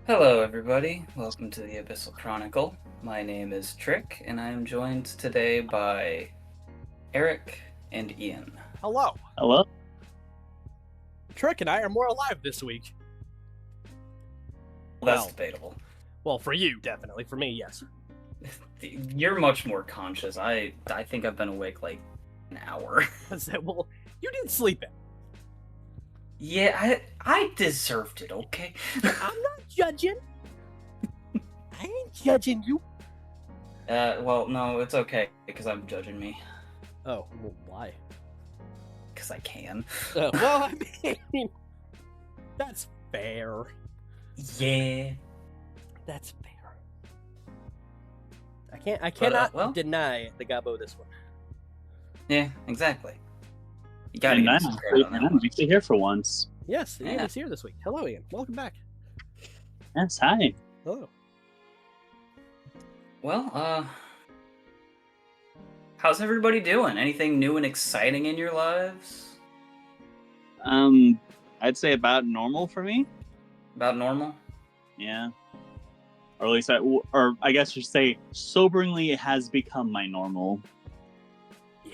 Hello, everybody. Welcome to the Abyssal Chronicle. My name is Trick, and I am joined today by Eric and Ian. Hello. Hello? Trick and I are more alive this week. That's Well. debatable. Well, for you, definitely. For me, yes. You're much more conscious. I think I've been awake like an hour. Well, you didn't sleep in. Yeah, I deserved it, okay? I'm not judging. I ain't judging you. Well, no, it's okay, because I'm judging me. Oh, well, why? Because I can. Well, I mean, that's fair. Yeah. That's fair. I cannot well. deny the Gabo this one. Yeah, exactly. You gotta And get I'm some credit on that one. actually here for once. Yes, Ian Yeah. is here this week. Hello, Ian. Welcome back. Yes, hi. Hello. Well, how's everybody doing? Anything new and exciting in your lives? I'd say about normal for me. About normal? Yeah. Or at least, I guess you should say, soberingly it has become my normal. Yeah.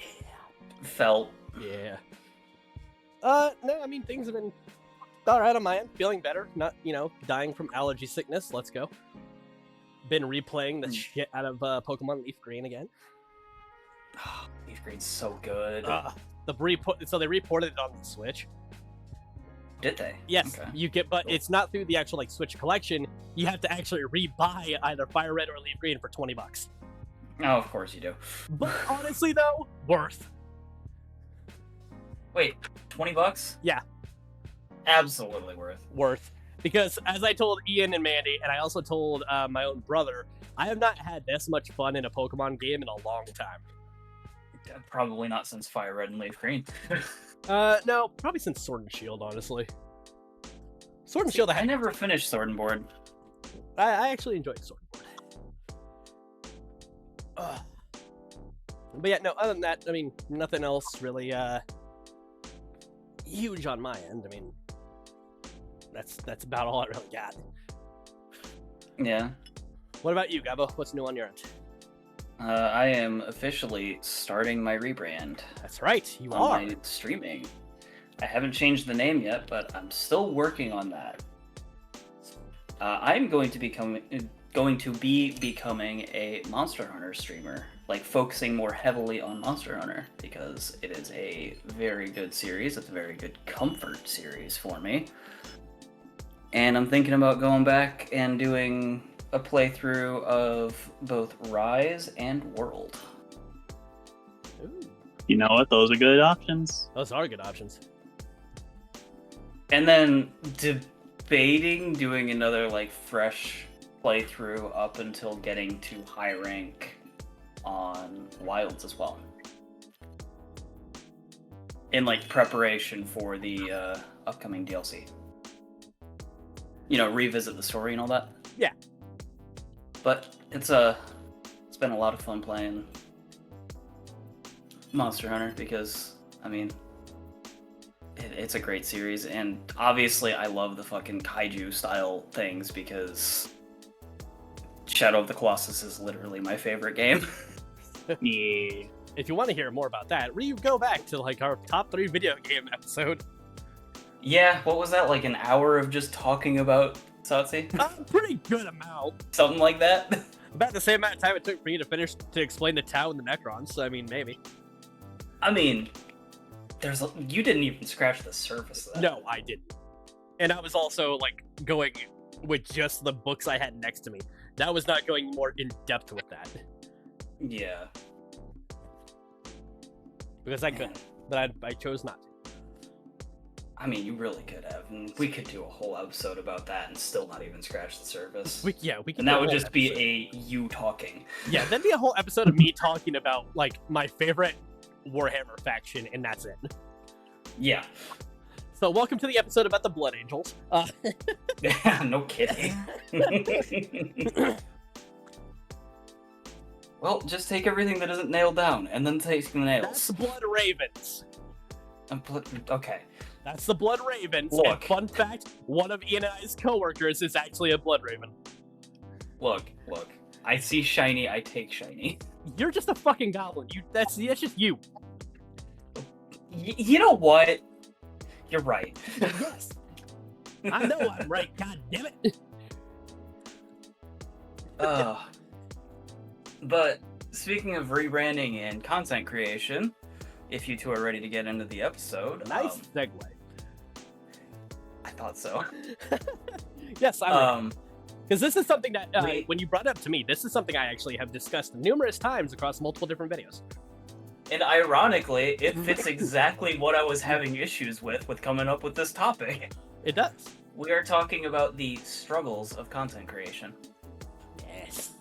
Felt. Yeah. No, I mean, things have been alright on my end. Feeling better. Not, dying from allergy sickness. Let's go. Been replaying the shit out of Pokemon Leaf Green again. Oh, Leaf Green's so good. So they reported it on the Switch. Did they? Yes, Okay. you get, but Cool. it's not through the actual Switch collection. You have to actually rebuy either Fire Red or Leaf Green for $20. Oh, of course you do. But honestly, though, worth. Wait, $20? Yeah. Absolutely worth. Because as I told Ian and Mandy, and I also told my own brother, I have not had this much fun in a Pokemon game in a long time. Probably not since Fire Red and Leaf Green. No, probably since Sword and Shield, honestly. Sword and Shield, I never finished Sword and Board. I actually enjoyed Sword and Board. But yeah, no, other than that, I mean, nothing else really huge on my end. I mean, that's about all I really got. Yeah. What about you, Gabo? What's new on your end? I am officially starting my rebrand That's right, you on are. my streaming. I haven't changed the name yet, but I'm still working on that. I'm going to be becoming a Monster Hunter streamer, like focusing more heavily on Monster Hunter, because it is a very good series. It's a very good comfort series for me. And I'm thinking about going back and doing a playthrough of both Rise and World. Ooh, You know what? Those are good options. those are good options. And then debating doing another like fresh playthrough up until getting to high rank on Wilds as well. In like preparation for the upcoming DLC. You know, revisit the story and all that. Yeah. But it's been a lot of fun playing Monster Hunter because, I mean, it's a great series, and obviously I love the fucking kaiju style things because Shadow of the Colossus is literally my favorite game. Yeah. If you want to hear more about that, go back to like our top 3 video game episode. Yeah, what was that, like an hour of just talking about Satsi? A pretty good amount. Something like that? About the same amount of time it took for you to explain the Tau and the Necrons. So, I mean, maybe. I mean, you didn't even scratch the surface of that. No, I didn't. And I was also like going with just the books I had next to me. That was not going more in depth with that Yeah. because I could, but I chose not to. I mean, you really could have. And we could do a whole episode about that and still not even scratch the surface. We can. And that would just be a you talking. Yeah, that'd be a whole episode of me talking about like my favorite Warhammer faction, and that's it. Yeah. So, welcome to the episode about the Blood Angels. Yeah, no kidding. Well, just take everything that isn't nailed down, and then take the nails. That's Blood Ravens. Okay. That's the Blood Ravens. And Look. fun fact, one of Ian and I's coworkers is actually a Blood Raven. Look. I see shiny, I take shiny. You're just a fucking goblin. That's just you. You know what? You're right. Yes. I know I'm right, god damn it. But speaking of rebranding and content creation, if you two are ready to get into the episode, Nice segue. I thought so. Yes, I'm ready. Um, Because this is something that, Wait. when you brought it up to me, this is something I actually have discussed numerous times across multiple different videos. and ironically, it fits exactly what I was having issues with coming up with this topic. It does. We are talking about the struggles of content creation. Yes.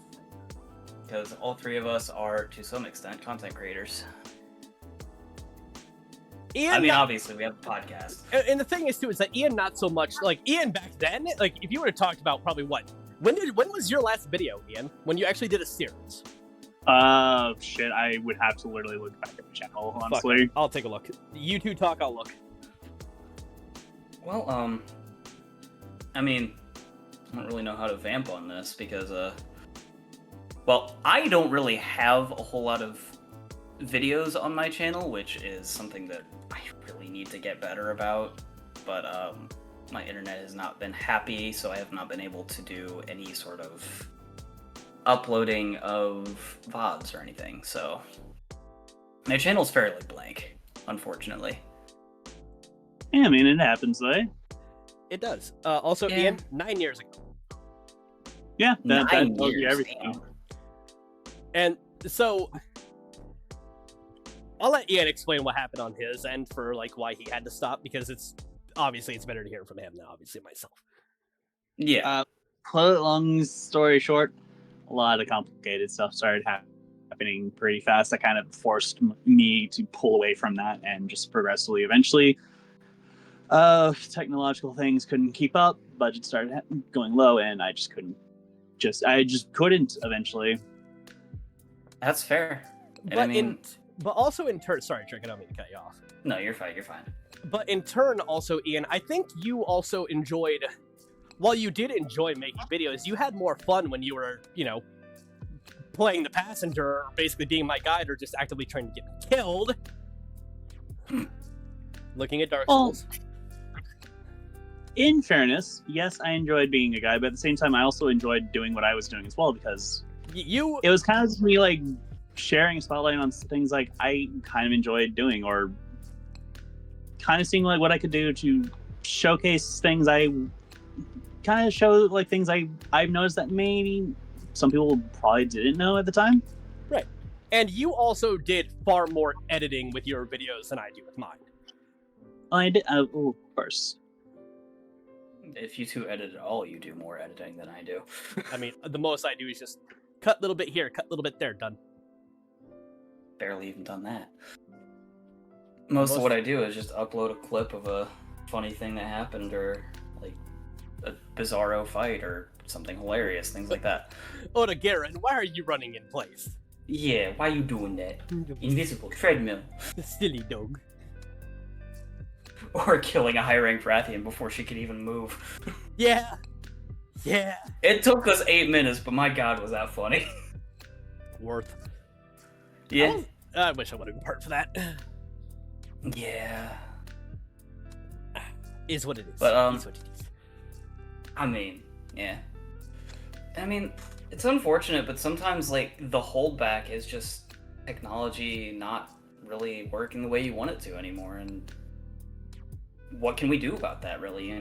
Because all three of us are, to some extent, content creators. Ian, I mean, obviously, we have a podcast. and the thing is too is that Ian not so much like Ian back then. Like if you would have talked about probably when was your last video, Ian? When you actually did a series? Shit, I would have to literally look back at the channel, honestly. Fuck it. I'll take a look. You two talk, I'll look. Well, I mean, I don't really know how to vamp on this because, well, I don't really have a whole lot of videos on my channel, which is something that I really need to get better about, but, my internet has not been happy, so I have not been able to do any sort of uploading of VODs or anything, so my channel's fairly blank, unfortunately. Yeah, I mean, it happens, though. It does. Also, Yeah. Ian, 9 years ago. Yeah, that 9 tells you years, everything. damn. And so I'll let Ian explain what happened on his end for like why he had to stop, because it's better to hear from him than obviously myself. Yeah. Long story short, a lot of complicated stuff started happening pretty fast. That kind of forced me to pull away from that and just progressively, eventually, technological things couldn't keep up. Budget started going low, and I just couldn't. I just couldn't eventually. That's fair. And But I mean, but also in turn, sorry, Trick, I don't mean to cut you off. no, you're fine. You're fine. But in turn, also, Ian, I think you also enjoyed, while you did enjoy making videos, you had more fun when you were, playing the passenger, or basically being my guide, or just actively trying to get me killed. Looking at Dark Well, Souls. In fairness, yes, I enjoyed being a guy, but at the same time, I also enjoyed doing what I was doing as well, because You, it was kind of just me like sharing a spotlight on things like I kind of enjoyed doing, or kind of seeing like what I could do to showcase things I kind of show, like things I've noticed that maybe some people probably didn't know at the time. and you also did far more editing with your videos than I do with mine. I did, of course. If you two edit at all, you do more editing than I do. I mean, the most I do is just cut a little bit here, cut a little bit there, done. Barely even done that. Most of what I do is just upload a clip of a funny thing that happened, or like a bizarro fight, or something hilarious, things like that. Oda Garen, why are you running in place? Yeah, why you doing that? Invisible treadmill. Silly dog. Or killing a high-ranked Rathian before she could even move. Yeah. Yeah. It took us 8 minutes, but my god, was that funny. Worth. Yeah. I wish I would have been part for that. Yeah. Is what it is. But, Is what it is. I mean, yeah. I mean, it's unfortunate, but sometimes, like, the holdback is just technology not really working the way you want it to anymore, and what can we do about that, really,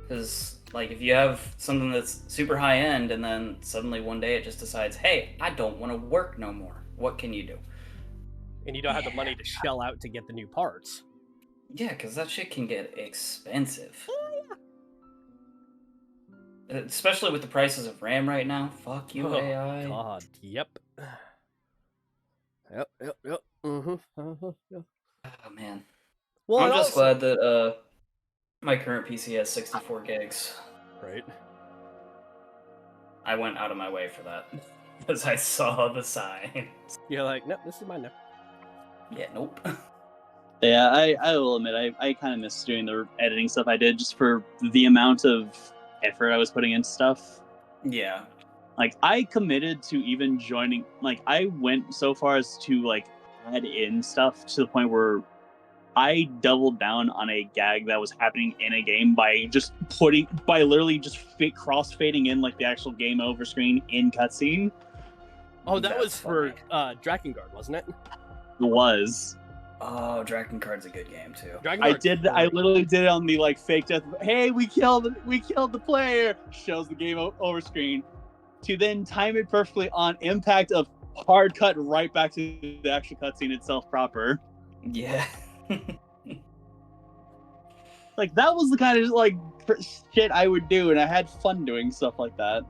Because, like, if you have something that's super high-end, and then suddenly one day it just decides, hey, I don't want to work no more, what can you do? And you don't have the money to shell out to get the new parts. Yeah, because that shit can get expensive. Especially with the prices of RAM right now. Fuck you, Oh, AI. God, yep. Yep. Yep. Oh, man. Well, I'm and just also- glad that my current PC has 64 gigs. Right. I went out of my way for that. Because I saw the sign. You're like, nope, this is mine now. Yeah, nope. Yeah, I will admit, I kind of miss doing the editing stuff I did just for the amount of effort I was putting into stuff. Yeah. Like, I committed to even joining, like, I went so far as to, like, add in stuff to the point where I doubled down on a gag that was happening in a game by literally just cross-fading in, like, the actual game over screen in cutscene. Oh, that That's was for funny. Drakengard, wasn't it? It was. Oh, Drakengard's a good game too. I literally did it on the, like, fake death. Hey, we killed the player. Shows the game over screen. To then time it perfectly on impact of hard cut right back to the actual cutscene itself proper. Yeah. Like, that was the kind of, like, shit I would do, and I had fun doing stuff like that.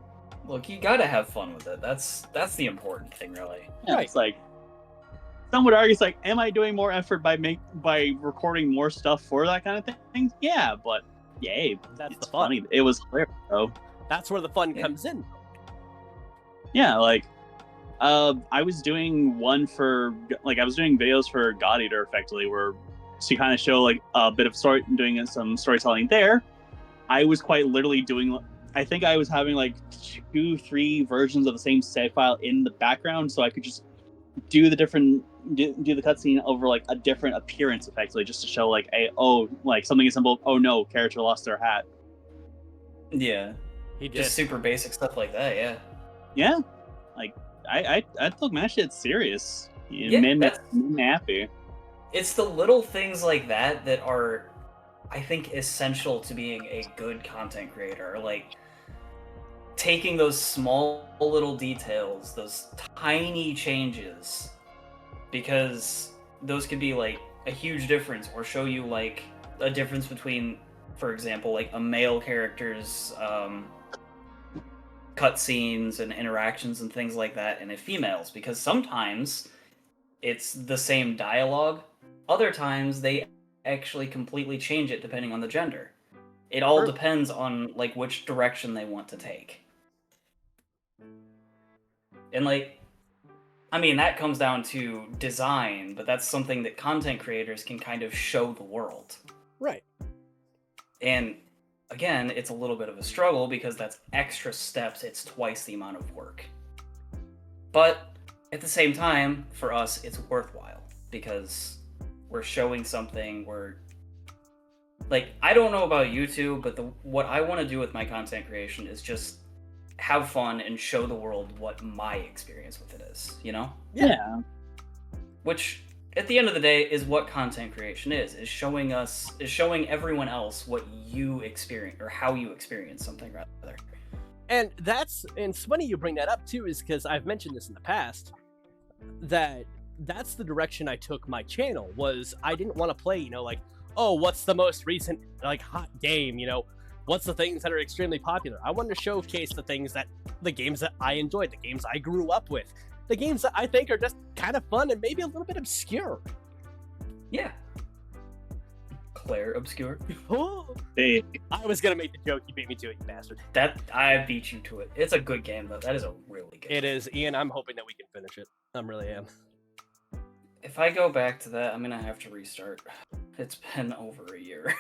Look, you gotta have fun with it. That's the important thing, really. Yeah, Right. It's like, some would argue, it's like, am I doing more effort by recording more stuff for that kind of thing? Yeah, but yay, That's it's the fun. funny. It was hilarious, though. That's where the fun Yeah. comes in. Yeah, like, I was doing one for, like, I was doing videos for God Eater, effectively, where to kind of show, like, a bit of doing some storytelling there. I was quite literally doing, I think I was having, like, 2-3 versions of the same save file in the background, so I could just do the cutscene over, like, a different appearance, effectively, just to show, like, like, something as simple, oh no, character lost their hat. Yeah. He did. Just super basic stuff like that, yeah. Yeah, like, I took my shit serious. It Yeah, made me happy. It's the little things like that that are, I think, essential to being a good content creator. Like, taking those small little details, those tiny changes, because those could be, like, a huge difference, or show you, like, a difference between, for example, like, a male character's cutscenes and interactions and things like that, and a female's, because sometimes it's the same dialogue, other times they actually completely change it depending on the gender. It all depends on, like, which direction they want to take. And, like, I mean, that comes down to design, but that's something that content creators can kind of show the world. Right. And again, it's a little bit of a struggle because that's extra steps, it's twice the amount of work. But at the same time, for us, it's worthwhile because we're showing something, like, I don't know about YouTube, but what I want to do with my content creation is just have fun and show the world what my experience with it is, you know? Yeah. Which, at the end of the day, is what content creation is showing everyone else what you experience, or how you experience something, rather. And it's funny you bring that up too, is because I've mentioned this in the past, that's the direction I took my channel. Was I didn't want to play, like, oh, what's the most recent, like, hot game, what's the things that are extremely popular. I wanted to showcase the games that I enjoyed, the games I grew up with, the games that I think are just kind of fun and maybe a little bit obscure. Yeah. Claire Obscure. Hey. I was gonna make the joke, you beat me to it, you bastard. That I beat you to it. It's a good game, though. That is a really good game. It is, Ian. I'm hoping that we can finish it. I really am. If I go back to that, I'm gonna have to restart. It's been over a year.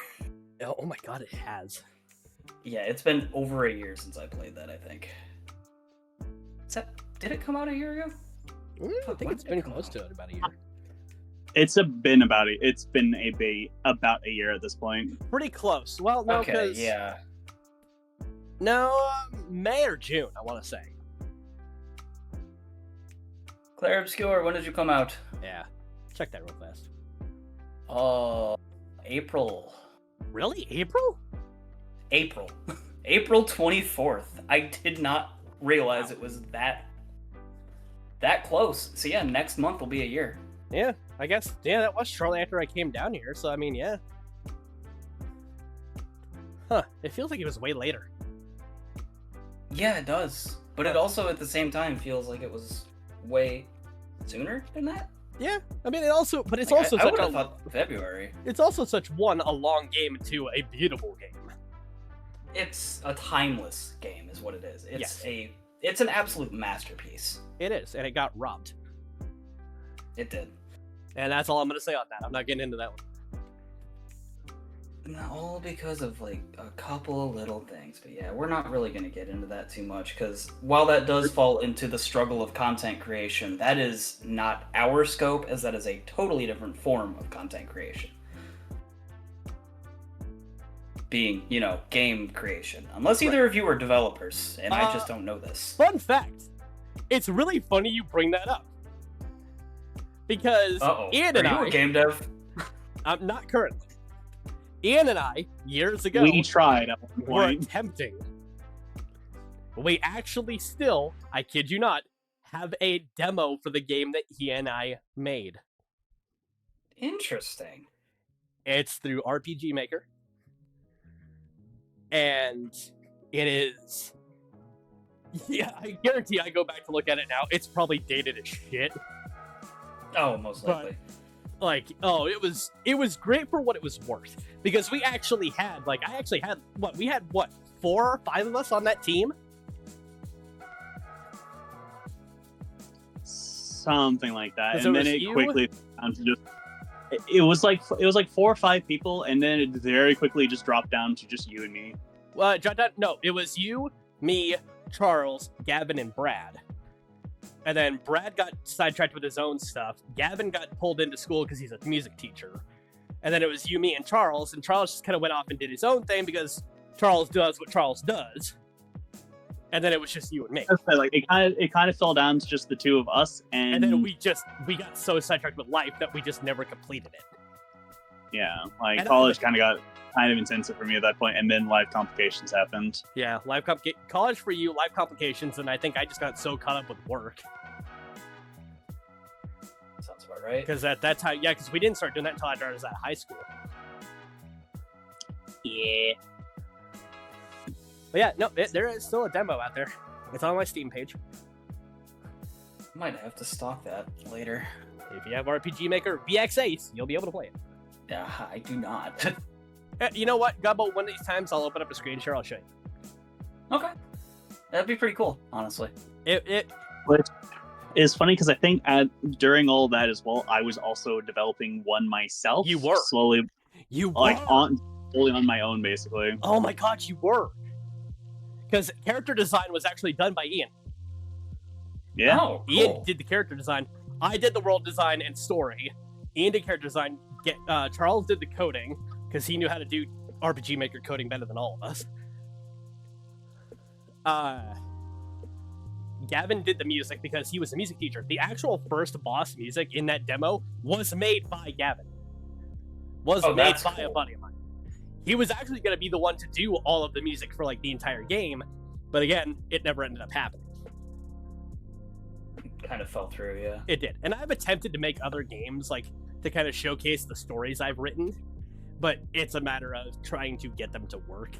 Oh my god, it has. Yeah, it's been over a year since I played that, I think. Did it come out a year ago? I think it's been close to it, about a year. It's been about a year at this point. Pretty close. Well, no, Okay, yeah. No, May or June, I want to say. Claire Obscure, when did you come out? Yeah, check that real fast. April. Really? April? April 24th. I did not realize it was that close. So yeah, next month will be a year. Yeah, I guess. Yeah, that was shortly after I came down here, so I mean, yeah. Huh, it feels like it was way later. Yeah, it does. But it also, at the same time, feels like it was way sooner than that. Yeah, I mean, it's I would have thought February. It's also such, one, a long game, and two, a beautiful game. It's a timeless game, is what it is. It's an absolute masterpiece. It is, and it got robbed. It did. And that's all I'm going to say on that. I'm not getting into that one. All because of like a couple of little things, but yeah, we're not really going to get into that too much because while that does fall into the struggle of content creation, that is not our scope, as that is a totally different form of content creation. Being, game creation. Unless either of you are developers, and I just don't know this. Fun fact. It's really funny you bring that up. Because Ian and are you a game dev? I'm not currently. Ian and I, years ago, we tried at one were point. attempting. We actually still, I kid you not, have a demo for the game that he and I made. Interesting. It's through RPG Maker. And it is... Yeah, I guarantee I go back to look at it now. It's probably dated as shit. Oh, most likely. But, it was great for what it was worth. Because we actually had, we had 4 or 5 of us on that team? Something like that. And then it quickly down to just... It was like 4 or 5 people, and then it very quickly just dropped down to just you and me. No, it was you, me, Charles, Gavin, and Brad. And then Brad got sidetracked with his own stuff. Gavin got pulled into school because he's a music teacher. And then it was you, me, and Charles just kind of went off and did his own thing because Charles does what Charles does. And then it was just you and me. Like it kind of fell down to just the 2 of us, and then we got so sidetracked with life that we just never completed it. Yeah, college kind of got kind of intensive for me at that point, and then life complications happened. Yeah, college for you, life complications, and I think I just got so caught up with work. Sounds about right. Because that's how, because we didn't start doing that until I was at high school. Yeah. But yeah, no, there is still a demo out there. It's on my Steam page. Might have to stock that later. If you have RPG Maker VX8, you'll be able to play it. Yeah, I do not. You know what, Gubbo, one of these times I'll open up a screen share, I'll show you. Okay. That'd be pretty cool, honestly. It's funny because I think during all that as well, I was also developing one myself. You were. Slowly. You were. Fully on my own, basically. Oh my god, you were. Because character design was actually done by Ian. Yeah. Oh, cool. Ian did the character design. I did the world design and story. Ian did character design. Charles did the coding, because he knew how to do RPG Maker coding better than all of us. Gavin did the music because he was a music teacher. The actual first boss music in that demo was made by Gavin. Made by a buddy of mine. He was actually going to be the one to do all of the music for the entire game, but again, it never ended up happening. Kind of fell through, yeah. It did. And I've attempted to make other games to kind of showcase the stories I've written, but it's a matter of trying to get them to work.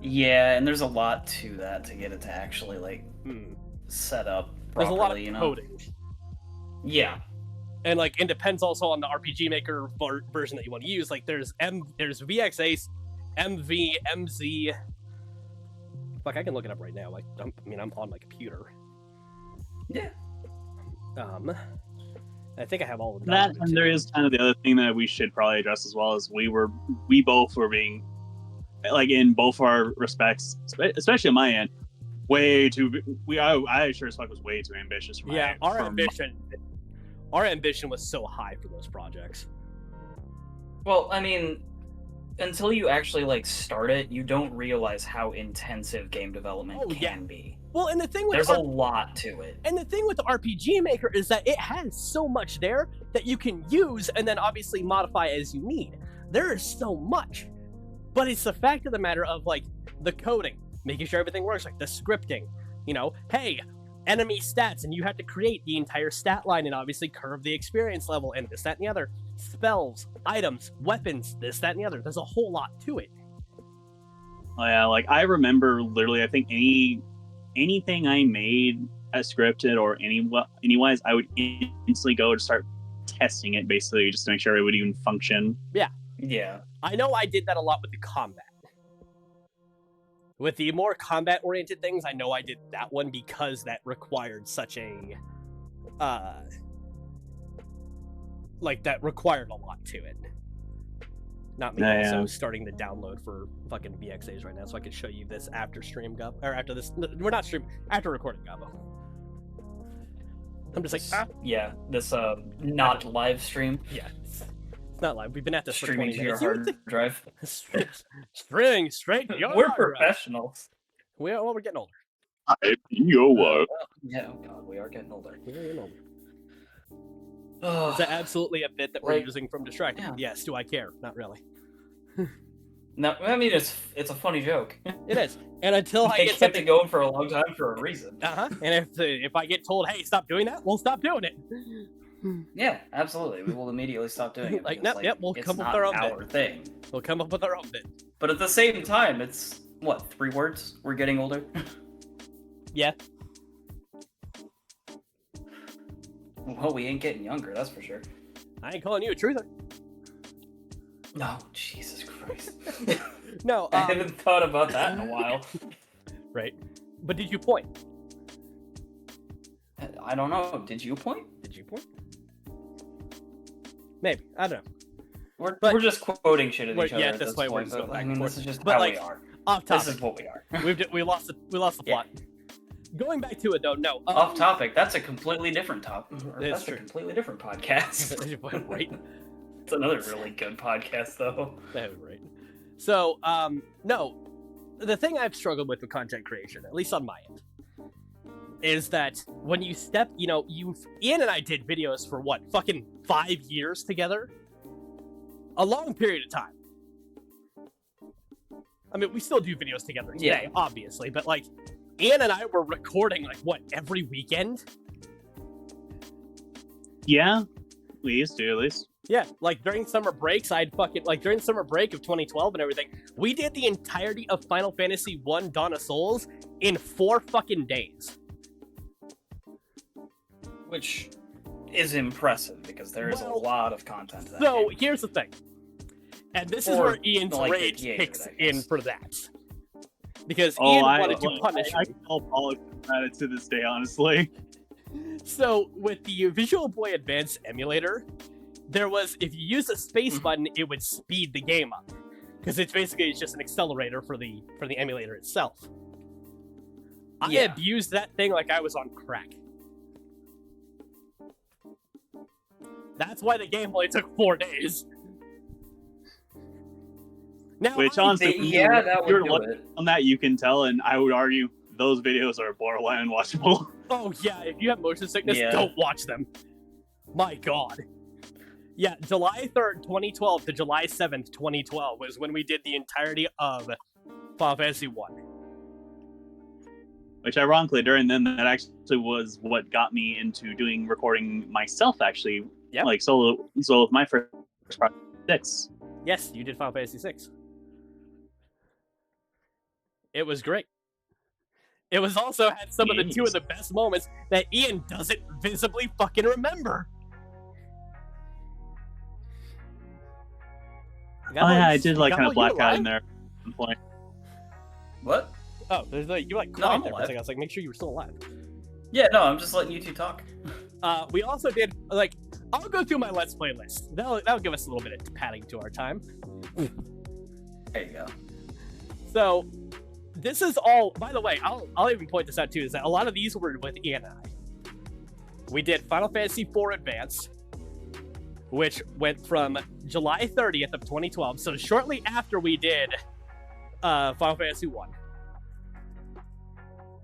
Yeah, and there's a lot to that to get it to actually set up properly. There's a lot of coding. Yeah. And it depends also on the RPG Maker version that you want to use. There's VX Ace, MV, MZ. Fuck, I can look it up right now. I'm on my computer. Yeah. I think I have all of them. That, and there is kind of the other thing that we should probably address as well, is we both were being, in both our respects, especially on my end, way too. I sure as fuck was way too ambitious for my. Yeah, our ambition was so high for those projects. Well, I mean, until you actually start it, you don't realize how intensive game development can be. Well, and the thing with there's a lot to it. And the thing with the RPG Maker is that it has so much there that you can use and then obviously modify as you need. There is so much. But it's the fact of the matter of the coding, making sure everything works, the scripting. Hey, enemy stats, and you have to create the entire stat line and obviously curve the experience level and this, that, and the other. Spells, items, weapons, this, that, and the other. There's a whole lot to it. Oh yeah, I remember literally, I think anything I made as scripted or anyways, I would instantly go to start testing it, basically, just to make sure it would even function. Yeah. I know I did that a lot with the combat. With the more combat-oriented things, I know I did that one because that required such a like that required a lot to it. Not me also starting the download for fucking VXAs right now, so I can show you this after stream Gabo, or after this. We're not stream after recording Gabo. I'm just like, yeah, this not live stream. Yeah, it's not live. We've been at this streaming for 20 minutes. to your hard drive. String straight to your We're hard drive. professionals. We're getting older. Yeah, oh god, we are getting older. We're getting older. Is that absolutely a bit that we're using from Distract? Yeah. Yes. Do I care? Not really. No, I mean it's a funny joke. It is, and until I They get kept something it going for a long time for a reason. And if I get told, hey, stop doing that, we'll stop doing it. Yeah, absolutely. We will immediately stop doing it. Like, because, yep, we'll it's come up with not our own our bit. thing. We'll come up with our own bit. But at the same time, it's what, 3 words? We're getting older. Yeah. Well, we ain't getting younger, that's for sure. I ain't calling you a truther. No, Jesus Christ. No, I haven't thought about that in a while. Right. But did you point? I don't know. Did you point? Did you point? Maybe. I don't know. We're just quoting shit at each other. Yeah, at this this way we're point, just going back I and mean, forth. this is just But, how like, we are. Off topic. This is what we are. We lost the plot. Going back to it though, no. Off topic. That's a completely different topic. That's That's true. a completely different podcast. Right. It's another really good podcast, though. Right. So, no. The thing I've struggled with content creation, at least on my end, is that when you step, Ian and I did videos for what, fucking 5 years together? A long period of time. I mean, we still do videos together today, obviously, but like, Ian and I were recording, like, what, every weekend? Yeah, we used to, at least. Yeah, like, during summer breaks, during summer break of 2012 and everything, we did the entirety of Final Fantasy 1 Dawn of Souls in 4 fucking days. Which is impressive, because there is a lot of content to that So, game. here's the thing. And this is where Ian's like, rage the kicks I in guess. for that. Because Ian wanted to punish I me. still apologize about it to this day, honestly. So, with the Visual Boy Advance emulator, there was, if you use the space button, it would speed the game up. Because it's just an accelerator for the emulator itself. I abused that thing like I was on crack. That's why the game only took 4 days. Now, Which, honestly, that would you're do lucky it. on that, you can tell, and I would argue those videos are borderline unwatchable. Oh yeah, if you have motion sickness, Yeah. don't watch them. My god. Yeah, July 3rd, 2012 to July 7th, 2012 was when we did the entirety of Final Fantasy 1. Which, ironically, during then, that actually was what got me into doing recording myself, actually. Yep. Like, solo with my first project, 6. Yes, you did Final Fantasy 6. It was great. It was also had some of the 2 of the best moments that Ian doesn't visibly fucking remember. Oh yeah, I did like kind of black out in there. What? Oh, you like No, I'm quiet there for a alive. second. I was like, make sure you were still alive. Yeah, no, I'm just letting you two talk. We also did, like, I'll go through my Let's Play list. That'll give us a little bit of padding to our time. There you go. So, this is all, by the way, I'll even point this out too, is that a lot of these were with Ian and I. We did Final Fantasy IV Advance, which went from July 30th of 2012, so shortly after we did Final Fantasy 1.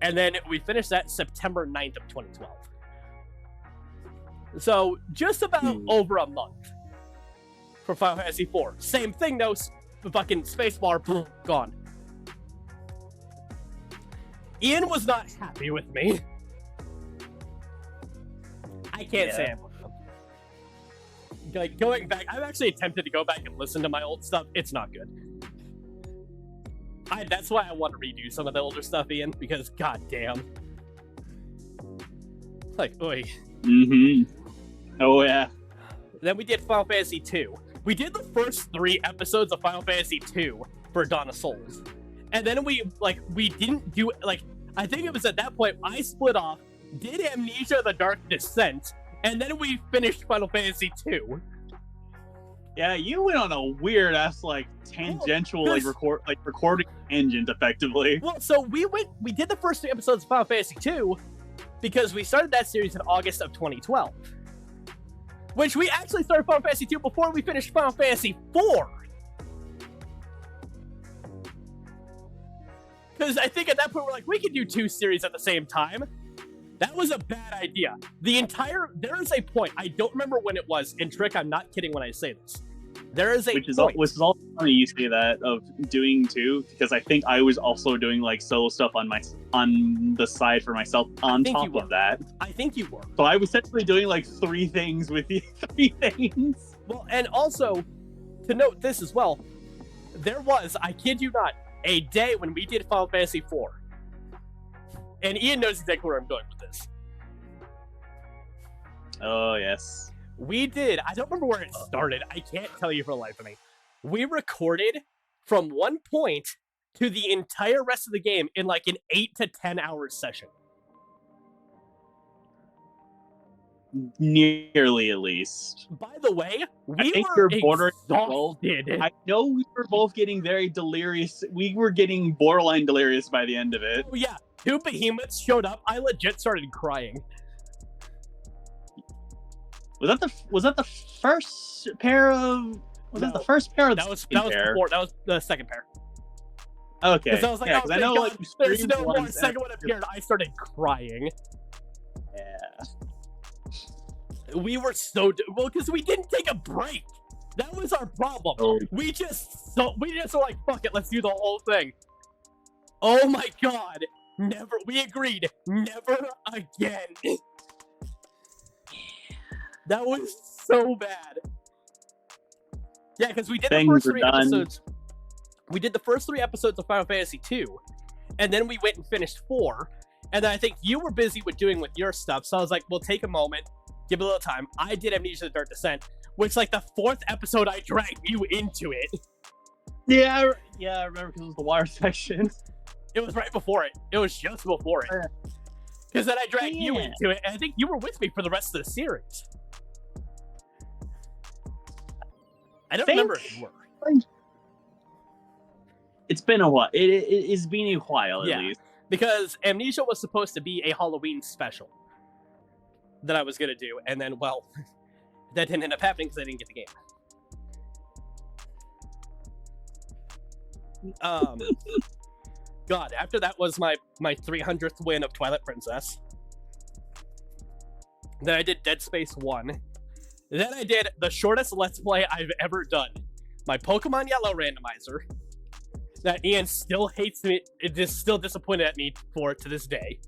And then we finished that September 9th of 2012. So, just about over a month for Final Fantasy IV. Same thing though, fucking spacebar, boom, gone. Ian was not happy with me. I can't say I'm with him. Like, going back, I've actually attempted to go back and listen to my old stuff. It's not good. That's why I want to redo some of the older stuff, Ian, because goddamn. Like, oi. Oh yeah. Then we did Final Fantasy 2. We did the first 3 episodes of Final Fantasy 2 for Dawn of Souls. And then we didn't do, like, I think it was at that point I split off, did Amnesia the Dark Descent, and then we finished Final Fantasy 2. Yeah, you went on a weird ass like tangential recording tangent effectively. Well, so we did the first 3 episodes of Final Fantasy 2 because we started that series in August of 2012. Which we actually started Final Fantasy 2 before we finished Final Fantasy 4. Because I think at that point we're like, we could do 2 series at the same time. That was a bad idea. There is a point, I don't remember when it was, and Trick, I'm not kidding when I say this. There is a which is point. Which is also funny you say that of doing 2, because I think I was also doing like solo stuff on the side for myself on top of that. I think you were. So I was essentially doing like 3 things with you, 3 things. Well, and also, to note this as well, there was, I kid you not, a day when we did Final Fantasy 4. And Ian knows exactly where I'm going with this. Oh, yes. We did, I don't remember where it started. I can't tell you for the life of me. We recorded from one point to the entire rest of the game in like an 8 to 10 hour session. Nearly, at least. By the way, we were exhausted. I know we were both getting very delirious. We were getting borderline delirious by the end of it. Oh yeah, 2 behemoths showed up. I legit started crying. Was that the first pair of? That the first pair of that was pair? Before, that was the second pair. Okay. Because I was like, yeah, oh, I know, God, like, there's no more. Second one appeared. I started crying. Yeah. We were so because we didn't take a break. That was our problem. Oh. We just were like, fuck it, let's do the whole thing. Oh my God! Never. We agreed. Never again. That was so bad. Yeah, because we did the first 3 episodes. We did the first 3 episodes of Final Fantasy 2, and then we went and finished 4. And then I think you were busy with doing with your stuff, so I was like, we'll take a moment, give it a little time. I did Amnesia: The Dark Descent, which like the 4th episode I dragged you into it. Yeah, I remember because it was the water section. It was right before it. It was just before it. Because then I dragged you into it, and I think you were with me for the rest of the series. I don't remember if you were. It's been a while. It's been a while, at least. Because Amnesia was supposed to be a Halloween special that I was going to do, and then, well, that didn't end up happening because I didn't get the game. God, after that was my 300th win of Twilight Princess. Then I did Dead Space 1. Then I did the shortest Let's Play I've ever done. My Pokemon Yellow randomizer. That Ian still hates me. It is still disappointed at me for to this day.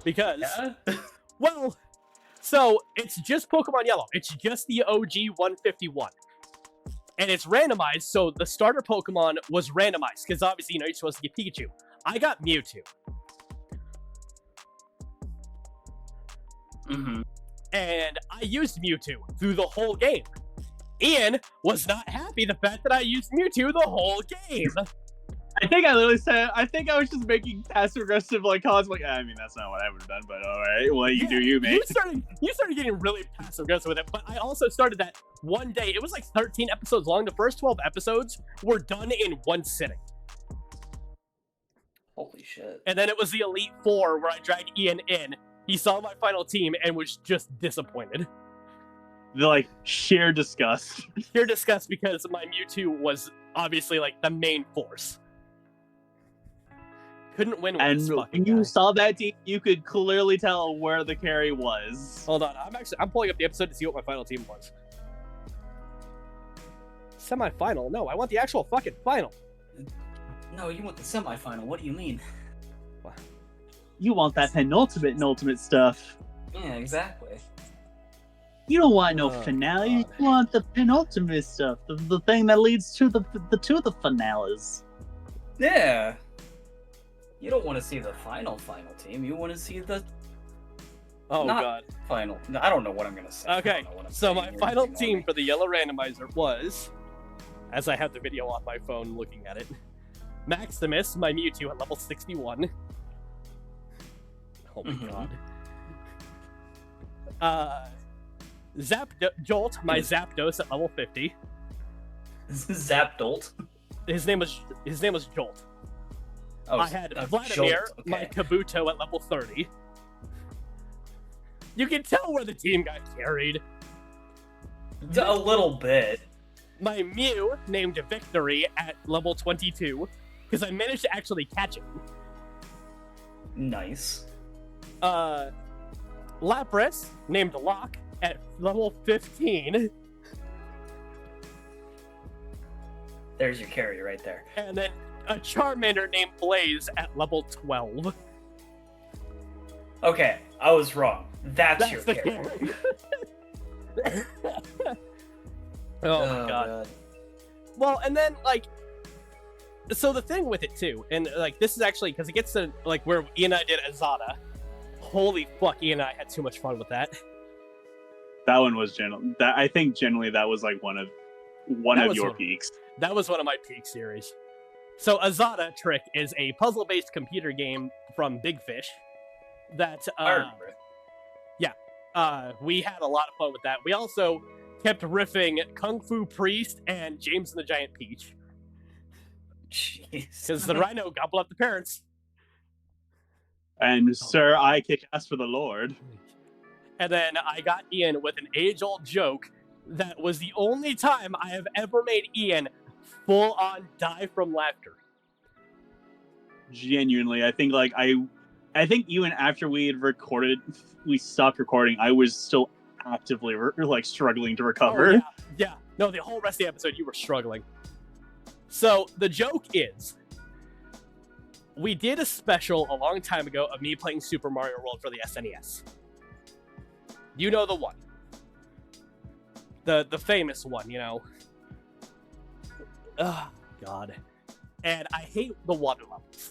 Because, well, so it's just Pokemon Yellow. It's just the OG 151. And it's randomized, so the starter Pokemon was randomized. Because obviously, you're supposed to get Pikachu. I got Mewtwo. Mm-hmm. And I used Mewtwo through the whole game. Ian was not happy the fact that I used Mewtwo the whole game. I think I literally said, I think I was just making passive-aggressive, like, calls, like, I mean, that's not what I would have done, but alright, well, you do you, mate. You started getting really passive-aggressive with it, but I also started that one day. It was like 13 episodes long. The first 12 episodes were done in one sitting. Holy shit. And then it was the Elite Four where I dragged Ian in. He saw my final team and was just disappointed. Like, sheer disgust. Sheer disgust because my Mewtwo was obviously, like, the main force. Couldn't win with this fucking guy. When you saw that team, you could clearly tell where the carry was. Hold on, I'm pulling up the episode to see what my final team was. Semi-final? No, I want the actual fucking final. No, you want the semi-final. What do you mean? You want that penultimate stuff. Yeah, exactly. You don't want no finale. God. You want the penultimate stuff, the thing that leads to the finales. Yeah. You don't want to see the final team. You want to see the God final. I don't know what I'm gonna say. Okay, so my final team for the yellow randomizer was, as I have the video on my phone looking at it, Maximus, my Mewtwo at level 61. Oh my god. Jolt, my Zapdos at level 50. Zapdolt. His name was Jolt. Oh, I had Vladimir, Jolt, okay. my Kabuto at level 30. You can tell where the team got carried. A little bit. My Mew, named Victory, at level 22, because I managed to actually catch it. Nice. Lapras, named Locke, at level 15. There's your carry right there. And then a Charmander named Blaze at level 12. Okay, I was wrong. That's your the carry. Oh my god. Well, and then, like, so the thing with it, too, and, like, this is actually, because it gets to, like, where Ian and I did Azada. Holy fuck, Ian and I had too much fun with that. That one was I think generally that was, like, one of your peaks. That was one of my peak series. So, Azada Trick is a puzzle-based computer game from Big Fish that, I remember it. we had a lot of fun with that. We also kept riffing Kung Fu Priest and James and the Giant Peach. Jeez. Because the rhino gobbled up the parents. And, sir, I kick ass for the Lord. And then I got Ian with an age-old joke that was the only time I have ever made Ian full-on die from laughter. Genuinely, I think, like, I think even after we stopped recording, I was still actively struggling to recover. Oh, yeah. No, the whole rest of the episode you were struggling. So the joke is, we did a special a long time ago of me playing Super Mario World for the SNES. You know the one. The famous one, you know. Oh, God. And I hate the water levels.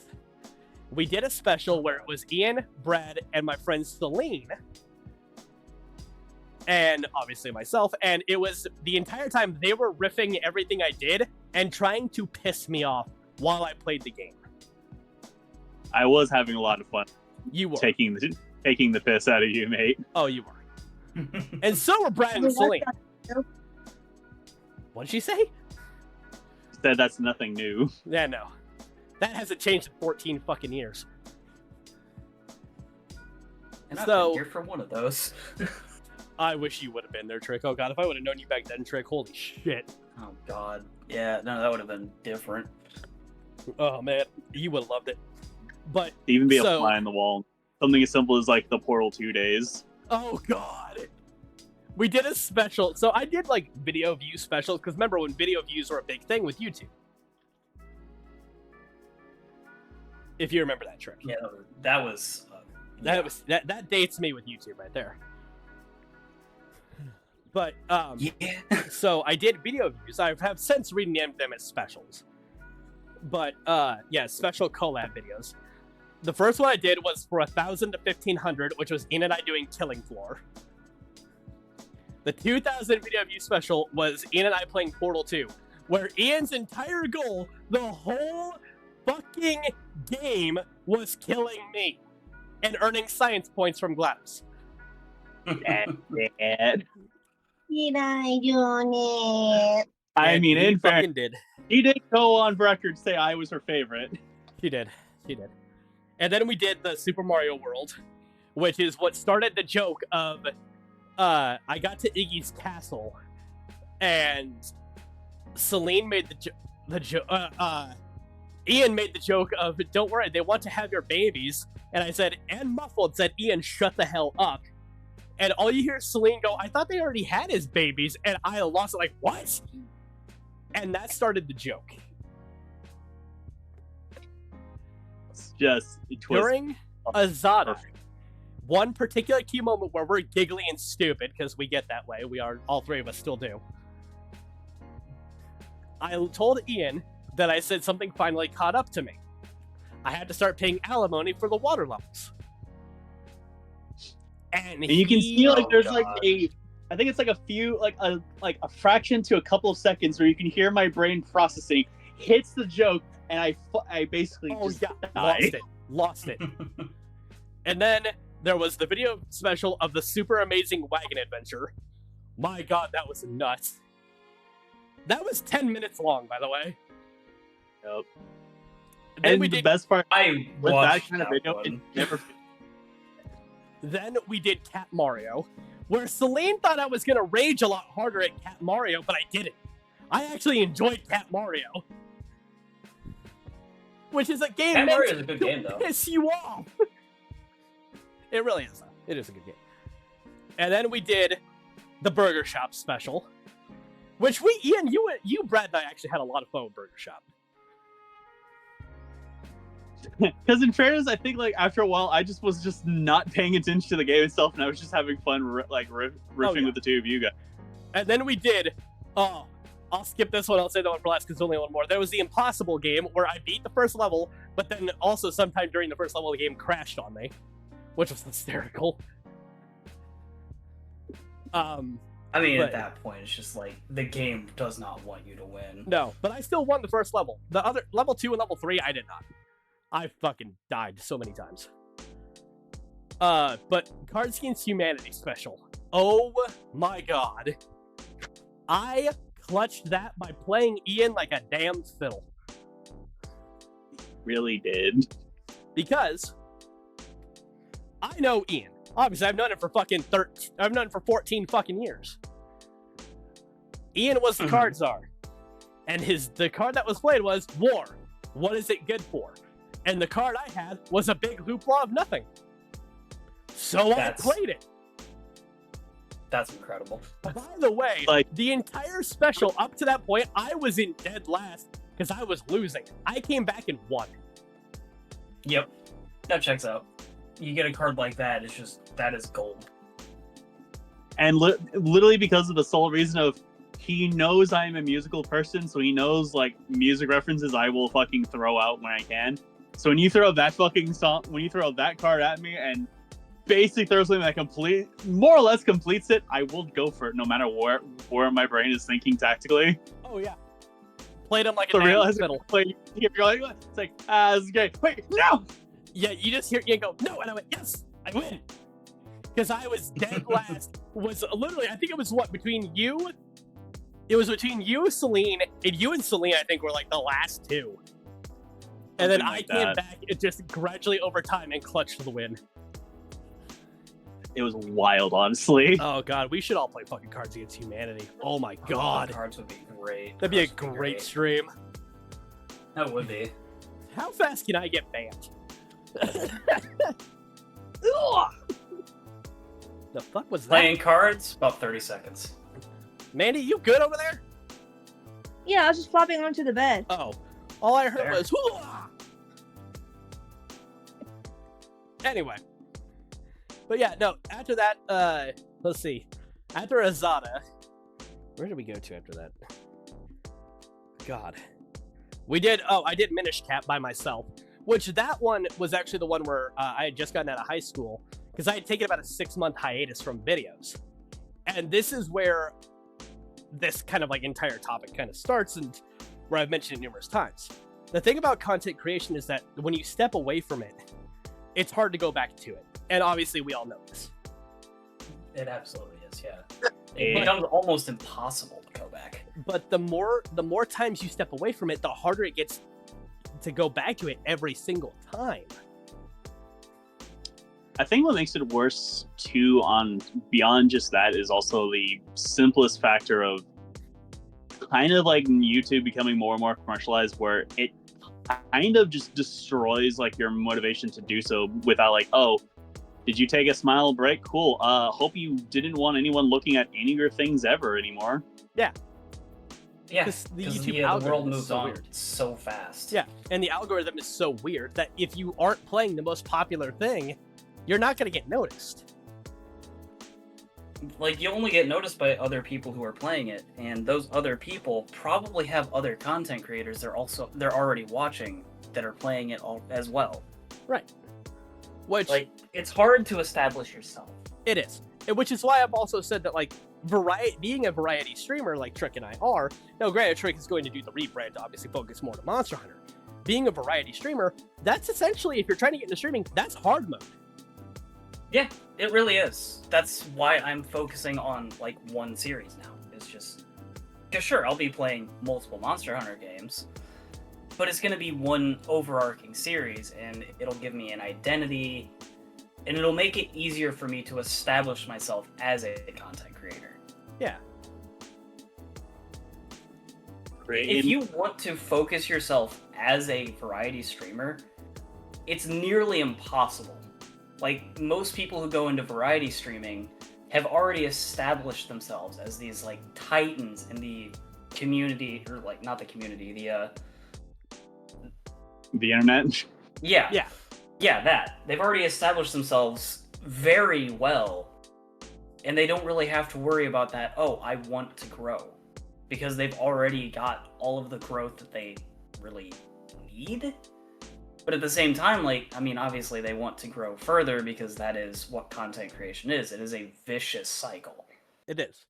We did a special where it was Ian, Brad, and my friend Celine. And obviously myself. And it was the entire time they were riffing everything I did and trying to piss me off while I played the game. I was having a lot of fun. You were. Taking the piss out of you, mate. Oh, you were. And so were Brad and Celine. What'd she say? Said that's nothing new. Yeah, no. That hasn't changed in 14 fucking years. And I've been here for one of those. I wish you would have been there, Trick. Oh god, if I would have known you back then, Trick, holy shit. Oh god. Yeah, no, that would have been different. Oh man, you would have loved it. But even be a fly on the wall. Something as simple as like the Portal 2 days. Oh god. We did a special. So I did like video view specials because remember when video views were a big thing with YouTube. If you remember that, Trick. Yeah, that was that dates me with YouTube right there. But yeah. So I did video views. I have since renamed them as specials. But yeah, special collab videos. The first one I did was for 1,000 to 1,500, which was Ian and I doing Killing Floor. The 2,000 video view special was Ian and I playing Portal 2, where Ian's entire goal, the whole fucking game, was killing me and earning science points from GLaDOS. Did I do it? I mean, in fact, fucking did. He did go on record say I was her favorite. She did. And then we did the Super Mario World, which is what started the joke of, I got to Iggy's castle, and Celine made Ian made the joke of, don't worry, they want to have your babies. And I said, and Muffled said, Ian, shut the hell up. And all you hear is Celine go, I thought they already had his babies. And I lost it, like, what? And that started the joke. During Azada, one particular key moment where we're giggly and stupid, because we get that way, all three of us still do. I told Ian that I said something finally caught up to me. I had to start paying alimony for the water levels. And you can see like there's like I think it's like a fraction to a couple of seconds where you can hear my brain processing, hits the joke, and I basically just died. Lost it. And then there was the video special of the Super Amazing Wagon Adventure. My god, that was nuts. That was 10 minutes long, by the way. Yep. Then And we the did. best part I with that watched kind of that video, one. it never. Then we did Cat Mario, where Celine thought I was gonna rage a lot harder at Cat Mario, but I didn't. I actually enjoyed Cat Mario, which is a game Cat meant Mario is a good to game, though. piss you off. It really is, though. It is a good game. And then we did the Burger Shop special, which Ian, you, Brad, and I actually had a lot of fun with Burger Shop. Because in fairness, I think like after a while, I was just not paying attention to the game itself, and I was just having fun riffing with the two of you guys. And then we did. Oh, I'll skip this one. I'll say that one for last because there's only one more. There was the Impossible game where I beat the first level, but then also sometime during the first level, the game crashed on me, which was hysterical. I mean, but- at that point, it's just like the game does not want you to win. No, but I still won the first level. The other level 2 and level 3, I did not. I fucking died so many times. But Cards Against Humanity special. Oh my god. I clutched that by playing Ian like a damn fiddle. Really did. Because I know Ian. Obviously, I've known him for fucking 14 fucking years. Ian was the card czar. And the card that was played was War. What is it good for? And the card I had was a big hoopla of nothing. So I played it. That's incredible. By the way, the entire special up to that point, I was in dead last because I was losing. I came back and won. Yep, that checks out. You get a card like that, that is gold. And literally because of the sole reason of he knows I'm a musical person, so he knows like music references I will fucking throw out when I can. So when you throw that fucking song, when you throw that card at me and basically throws something that more or less completes it, I will go for it no matter where my brain is thinking tactically. Oh yeah, played him like So a damn realize fiddle. you're like, it's like, this is great. Wait, no! Yeah, you just hear Ian go, no, and I went, yes, I win. Because I was dead last. Was literally, I think it was between you? It was between you, Celine, and you and Celine, I think, were like the last two. And then I came back and just gradually over time and clutched the win. It was wild, honestly. Oh god, we should all play fucking Cards Against Humanity. Oh my god. Cards would be great. That'd be a great stream. That would be. How fast can I get banned? The fuck was that? Playing cards, about 30 seconds. Mandy, you good over there? Yeah, I was just flopping onto the bed. Oh. All I heard Fair. was "Hoo-ah!" Anyway. But yeah, no, after that, let's see. After Azada, where did we go to after that? God. I did Minish Cap by myself, which that one was actually the one where I had just gotten out of high school because I had taken about a 6-month hiatus from videos. And this is where this kind of like entire topic kind of starts and where I've mentioned it numerous times. The thing about content creation is that when you step away from it, it's hard to go back to it. And obviously we all know this. It absolutely is, yeah. It becomes almost impossible to go back. But the more times you step away from it, the harder it gets to go back to it every single time. I think what makes it worse too, beyond just that, is also the simplest factor of kind of like YouTube becoming more and more commercialized, where it kind of just destroys like your motivation to do so without like, oh, did you take a smile break? Cool. Hope you didn't want anyone looking at any of your things ever anymore. Yeah. Yeah, 'Cause the because YouTube the world algorithm is moves so on weird. so fast. Yeah, and the algorithm is so weird that if you aren't playing the most popular thing, you're not going to get noticed. Like, you only get noticed by other people who are playing it, and those other people probably have other content creators they're already watching that are playing it all as well. Right. Which Like, it's hard to establish yourself. it is. And which is why I've also said that like being a variety streamer like Trick and I are. Now, granted, Trick is going to do the rebrand to obviously focus more on Monster Hunter. Being a variety streamer, that's essentially, if you're trying to get into streaming, that's hard mode. Yeah, it really is. That's why I'm focusing on like one series now. It's just, yeah, sure, I'll be playing multiple Monster Hunter games, but it's going to be one overarching series, and it'll give me an identity, and it'll make it easier for me to establish myself as a content creator. Yeah. If you want to focus yourself as a variety streamer, it's nearly impossible. Like, most people who go into variety streaming have already established themselves as these, like, titans in the community, or, like, not the community, The internet. Yeah. Yeah. Yeah, that. They've already established themselves very well, and they don't really have to worry about that, oh, I want to grow. Because they've already got all of the growth that they really need. But at the same time, like, I mean, obviously they want to grow further because that is what content creation is. It is a vicious cycle. It is.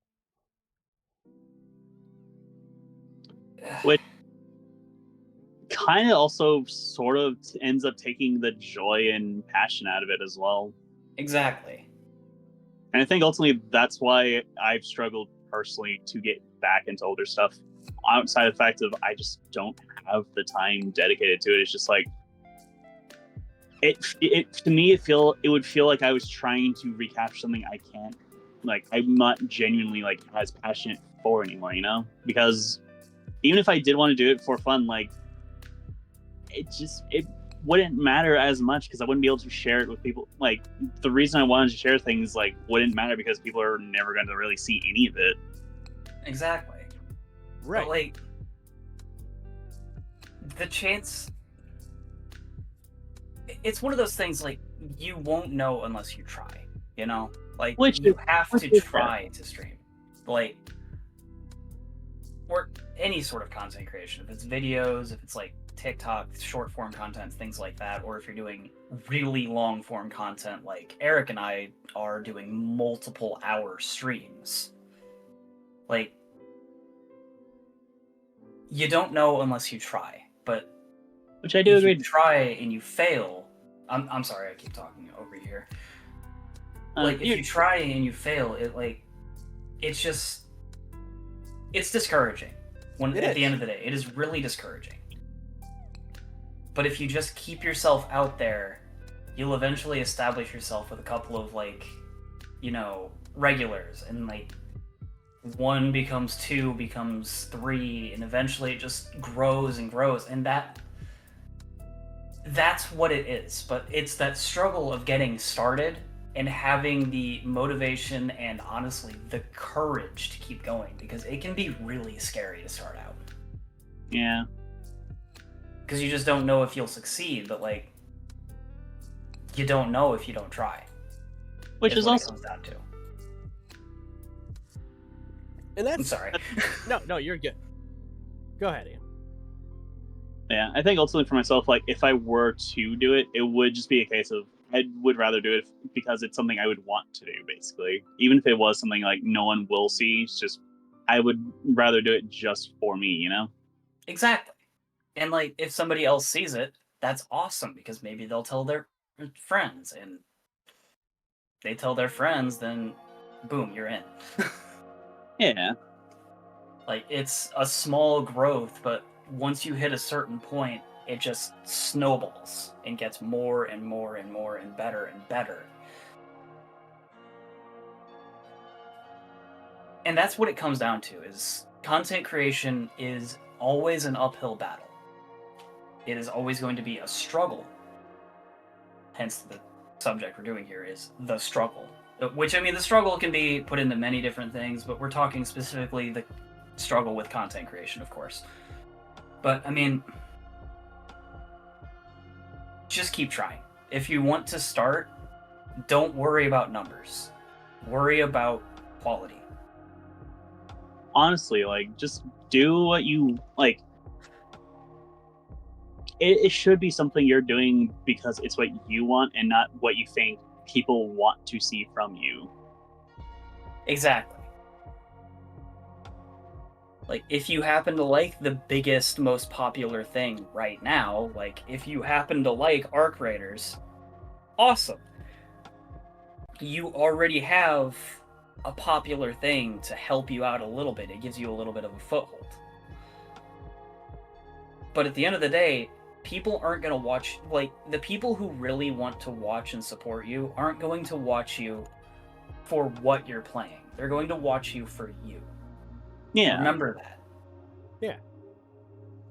Which kind of also sort of ends up taking the joy and passion out of it as well. Exactly. And I think ultimately that's why I've struggled personally to get back into older stuff. Outside of the fact of I just don't have the time dedicated to it. It's just like it to me it would feel like I was trying to recapture something I can't, like, I'm not genuinely like as passionate for anymore, you know? Because even if I did want to do it for fun, like it wouldn't matter as much because I wouldn't be able to share it with people. Like, the reason I wanted to share things like wouldn't matter because people are never going to really see any of it. Exactly. Right. But, like, the chance... It's one of those things, like, you won't know unless you try, you know? Like, you have to try to stream. Like, or any sort of content creation. If it's videos, if it's, like, TikTok, short form content, things like that, or if you're doing really long form content, like Eric and I are doing multiple hour streams. Like, you don't know unless you try, but which I do agree. If you try and you fail, I'm sorry, I keep talking over here. Like, if you try and you fail, it's discouraging. At the end of the day, it is really discouraging. But if you just keep yourself out there, you'll eventually establish yourself with a couple of, like, you know, regulars, and, like, 1 becomes 2, becomes 3, and eventually it just grows and grows, and that's what it is. But it's that struggle of getting started and having the motivation and, honestly, the courage to keep going, because it can be really scary to start out. Yeah. Because you just don't know if you'll succeed, but, like, you don't know if you don't try. Which is also... what it comes down to. And that's... I'm sorry. No, you're good. Go ahead, Ian. Yeah, I think ultimately for myself, like, if I were to do it, it would just be a case of I would rather do it because it's something I would want to do, basically. Even if it was something, like, no one will see, it's just I would rather do it just for me, you know? Exactly. And, like, if somebody else sees it, that's awesome, because maybe they'll tell their friends, and they tell their friends, then boom, you're in. Yeah. Like, it's a small growth, but once you hit a certain point, it just snowballs and gets more and more and more and better and better. And that's what it comes down to, is content creation is always an uphill battle. It is always going to be a struggle. Hence the subject we're doing here is the struggle. Which, I mean, the struggle can be put into many different things, but we're talking specifically the struggle with content creation, of course. But, I mean, just keep trying. If you want to start, don't worry about numbers. Worry about quality. Honestly, like, just do what you, like, it should be something you're doing because it's what you want and not what you think people want to see from you. Exactly. Like, if you happen to like the biggest, most popular thing right now, like, if you happen to like Arc Raiders, awesome. you already have a popular thing to help you out a little bit. It gives you a little bit of a foothold. But at the end of the day, people aren't going to watch, like, the people who really want to watch and support you aren't going to watch you for what you're playing. They're going to watch you for you. Yeah. Remember that.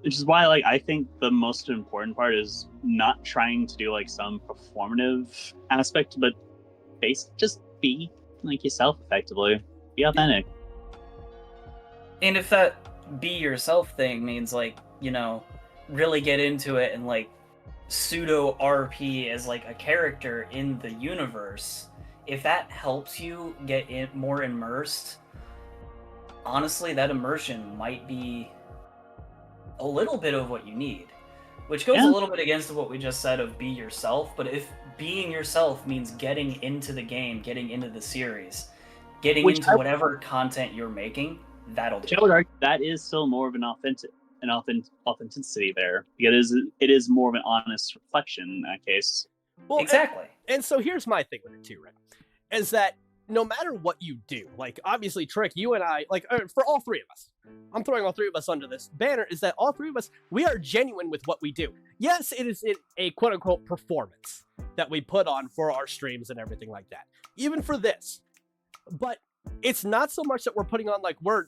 Which is why, like, I think the most important part is not trying to do like some performative aspect, but just be like yourself effectively. Be authentic. And if that be yourself thing means, like, you know, really get into it and like pseudo RP as like a character in the universe, if that helps you get more immersed, honestly, that immersion might be a little bit of what you need, which goes a little bit against what we just said of be yourself. But if being yourself means getting into the game, getting into the series, getting into whatever content you're making, that'll do. I would argue that is still more of an authenticity there, because it is more of an honest reflection in that case. Well, exactly. And so here's my thing with it too, Rick, is that no matter what you do, like obviously Trick, you and I, like for all three of us, I'm throwing all three of us under this banner, is that all three of us, we are genuine with what we do. Yes, it is a quote unquote performance that we put on for our streams and everything like that, even for this. But it's not so much that we're putting on like we're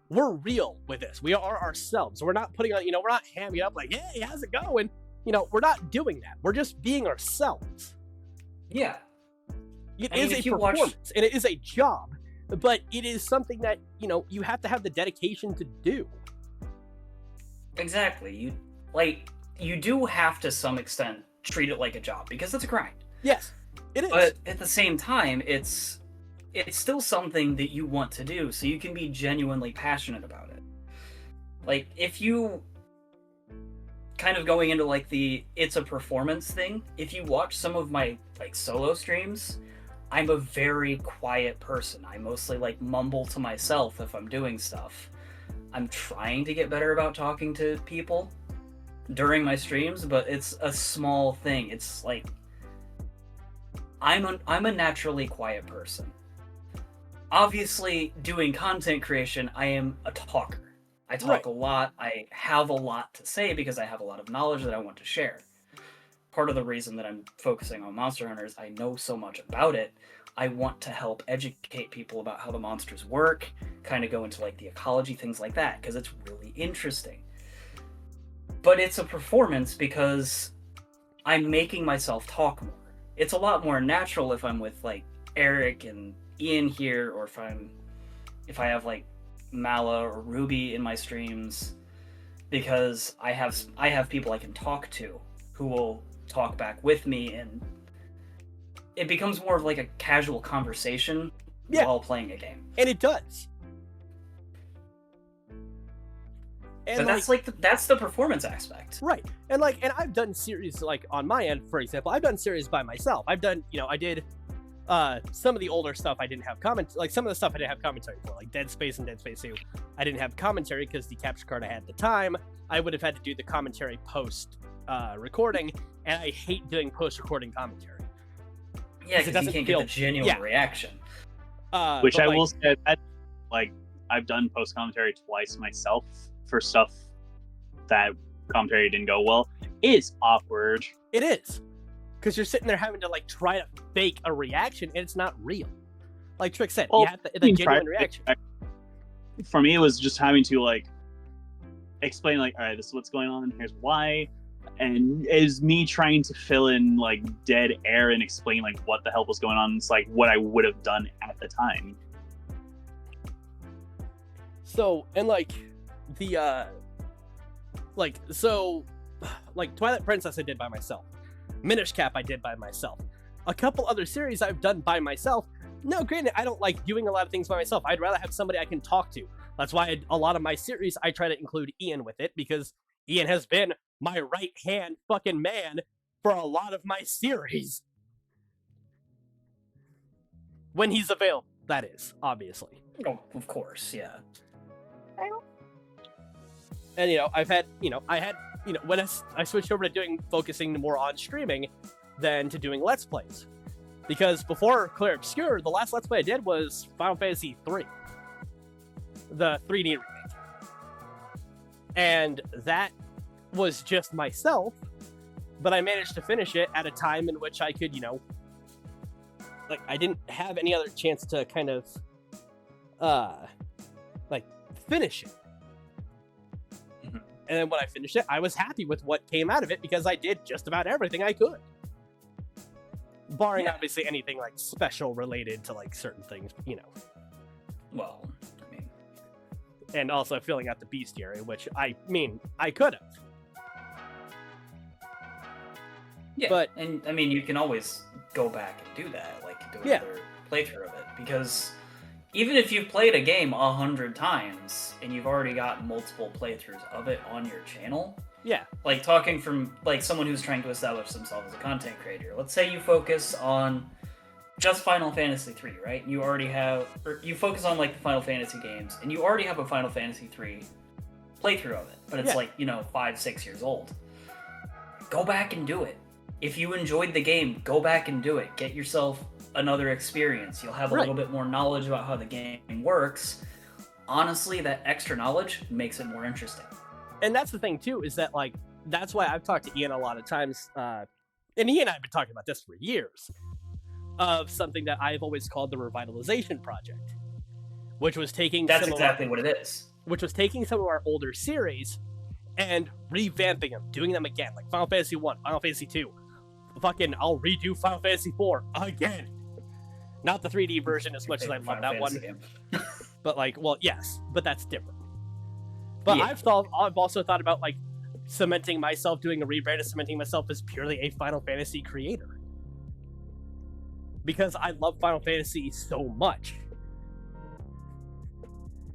real with this. We are ourselves. We're not putting on, you know, we're not hamming it up like, hey, how's it going? You know, we're not doing that. We're just being ourselves. Yeah. It is a performance, and it is a job, but it is something that, you know, you have to have the dedication to do. Exactly. You do have to some extent treat it like a job, because it's a grind. Yes, it is. But at the same time, it's still something that you want to do, so you can be genuinely passionate about it. Like, if you kind of going into like it's a performance thing, if you watch some of my like solo streams, I'm a very quiet person. I mostly like mumble to myself if I'm doing stuff. I'm trying to get better about talking to people during my streams, but it's a small thing. It's like I'm a naturally quiet person. Obviously, doing content creation, I am a talker. I talk a lot. I have a lot to say because I have a lot of knowledge that I want to share. Part of the reason that I'm focusing on Monster Hunter is I know so much about it. I want to help educate people about how the monsters work, kind of go into like the ecology, things like that, because it's really interesting. But it's a performance because I'm making myself talk more. It's a lot more natural if I'm with like Eric and Ian here, or if I have like Mala or Ruby in my streams, because I have people I can talk to who will talk back with me, and it becomes more of like a casual conversation while playing a game. And it does. And but that's the performance aspect. Right. And I've done series like on my end, for example, I've done series by myself. I've done, you know, I did some of the older stuff I didn't have some of the stuff I didn't have commentary for, like Dead Space and Dead Space 2. I didn't have commentary because the capture card I had at the time, I would have had to do the commentary post recording, and I hate doing post recording commentary. Yeah, because you can't get the genuine reaction. Which I will say that, like, I've done post commentary twice myself for stuff that commentary didn't go well. It's awkward. It is. Because you're sitting there having to like try to fake a reaction, and it's not real. Like Trick said, you have the genuine reaction. For me, it was just having to like explain, like, all right, this is what's going on, and here's why. And is me trying to fill in like dead air and explain like what the hell was going on. It's like what I would have done at the time. So, and like the Twilight Princess I did by myself. Minish Cap I did by myself. A couple other series I've done by myself. No, granted, I don't like doing a lot of things by myself. I'd rather have somebody I can talk to. That's why a lot of my series, I try to include Ian with it, because Ian has been my right-hand fucking man for a lot of my series. When he's available, that is, obviously. Oh, of course, yeah. And, when I switched over to focusing more on streaming than to doing Let's Plays. Because before Clear Obscure, the last Let's Play I did was Final Fantasy 3. The 3D remake. And that was just myself, but I managed to finish it at a time in which I could, like, I didn't have any other chance to kind of, finish it. Mhm. And then when I finished it, I was happy with what came out of it because I did just about everything I could. Barring, obviously, anything, like, special related to, like, certain things, Well, I mean, and also filling out the bestiary, which, I could have. yeah. But- and I mean, you can always go back and do that, like do Yeah. another playthrough of it, because even if you've played a game 100 times and you've already got multiple playthroughs of it on your channel, Yeah. like talking from like someone who's trying to establish themselves as a content creator, let's say you focus on just Final Fantasy 3, right? You already have, or you focus on like the Final Fantasy games, and you already have a Final Fantasy 3 playthrough of it, but it's Yeah. like 5-6 years old. Go back and do it. If you enjoyed the game, go back and do it. Get yourself another experience. You'll have a Right. little bit more knowledge about how the game works. Honestly, that extra knowledge makes it more interesting. And that's the thing too, is that like that's why I've talked to Ian a lot of times, and he and I have been talking about this for years, of something that I've always called the revitalization project, which was taking That's some exactly what it is. which was taking some of our older series and revamping them, doing them again, like Final Fantasy 1, Final Fantasy 2. Fucking, I'll redo Final Fantasy 4 again. Not the 3D version as much as I love Final that one, Fantasy game. but like, well, yes, but that's different. But Yeah. I've also thought about like cementing myself, doing a rebrand and cementing myself as purely a Final Fantasy creator. Because I love Final Fantasy so much.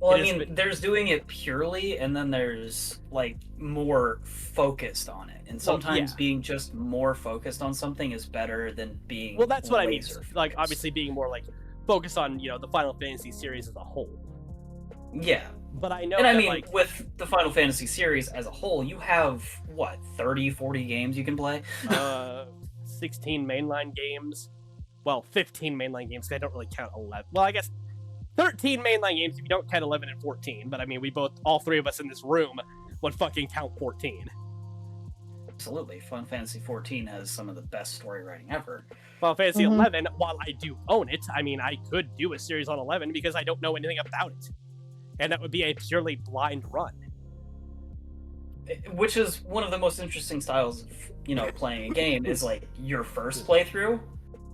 Well, I It is mean, bit- there's doing it purely, and then there's like more focused on it. And sometimes yeah. being just more focused on something is better than being. Well, that's what I mean. laser Like, focused. obviously being more like focused on, the Final Fantasy series as a whole. Yeah, But I know and I that, mean, like, with the Final Fantasy series as a whole, you have what 30, 40 games you can play. 16 mainline games. Well, 15 mainline games, 'cause I don't really count 11. Well, I guess 13 mainline games if you don't count 11 and 14. But I mean, all three of us in this room would fucking count 14. Absolutely, Final Fantasy 14 has some of the best story writing ever. Final Fantasy Mhm. 11, while I do own it, I mean, I could do a series on 11 because I don't know anything about it. And that would be a purely blind run. Which is one of the most interesting styles of, playing a game is like your first playthrough,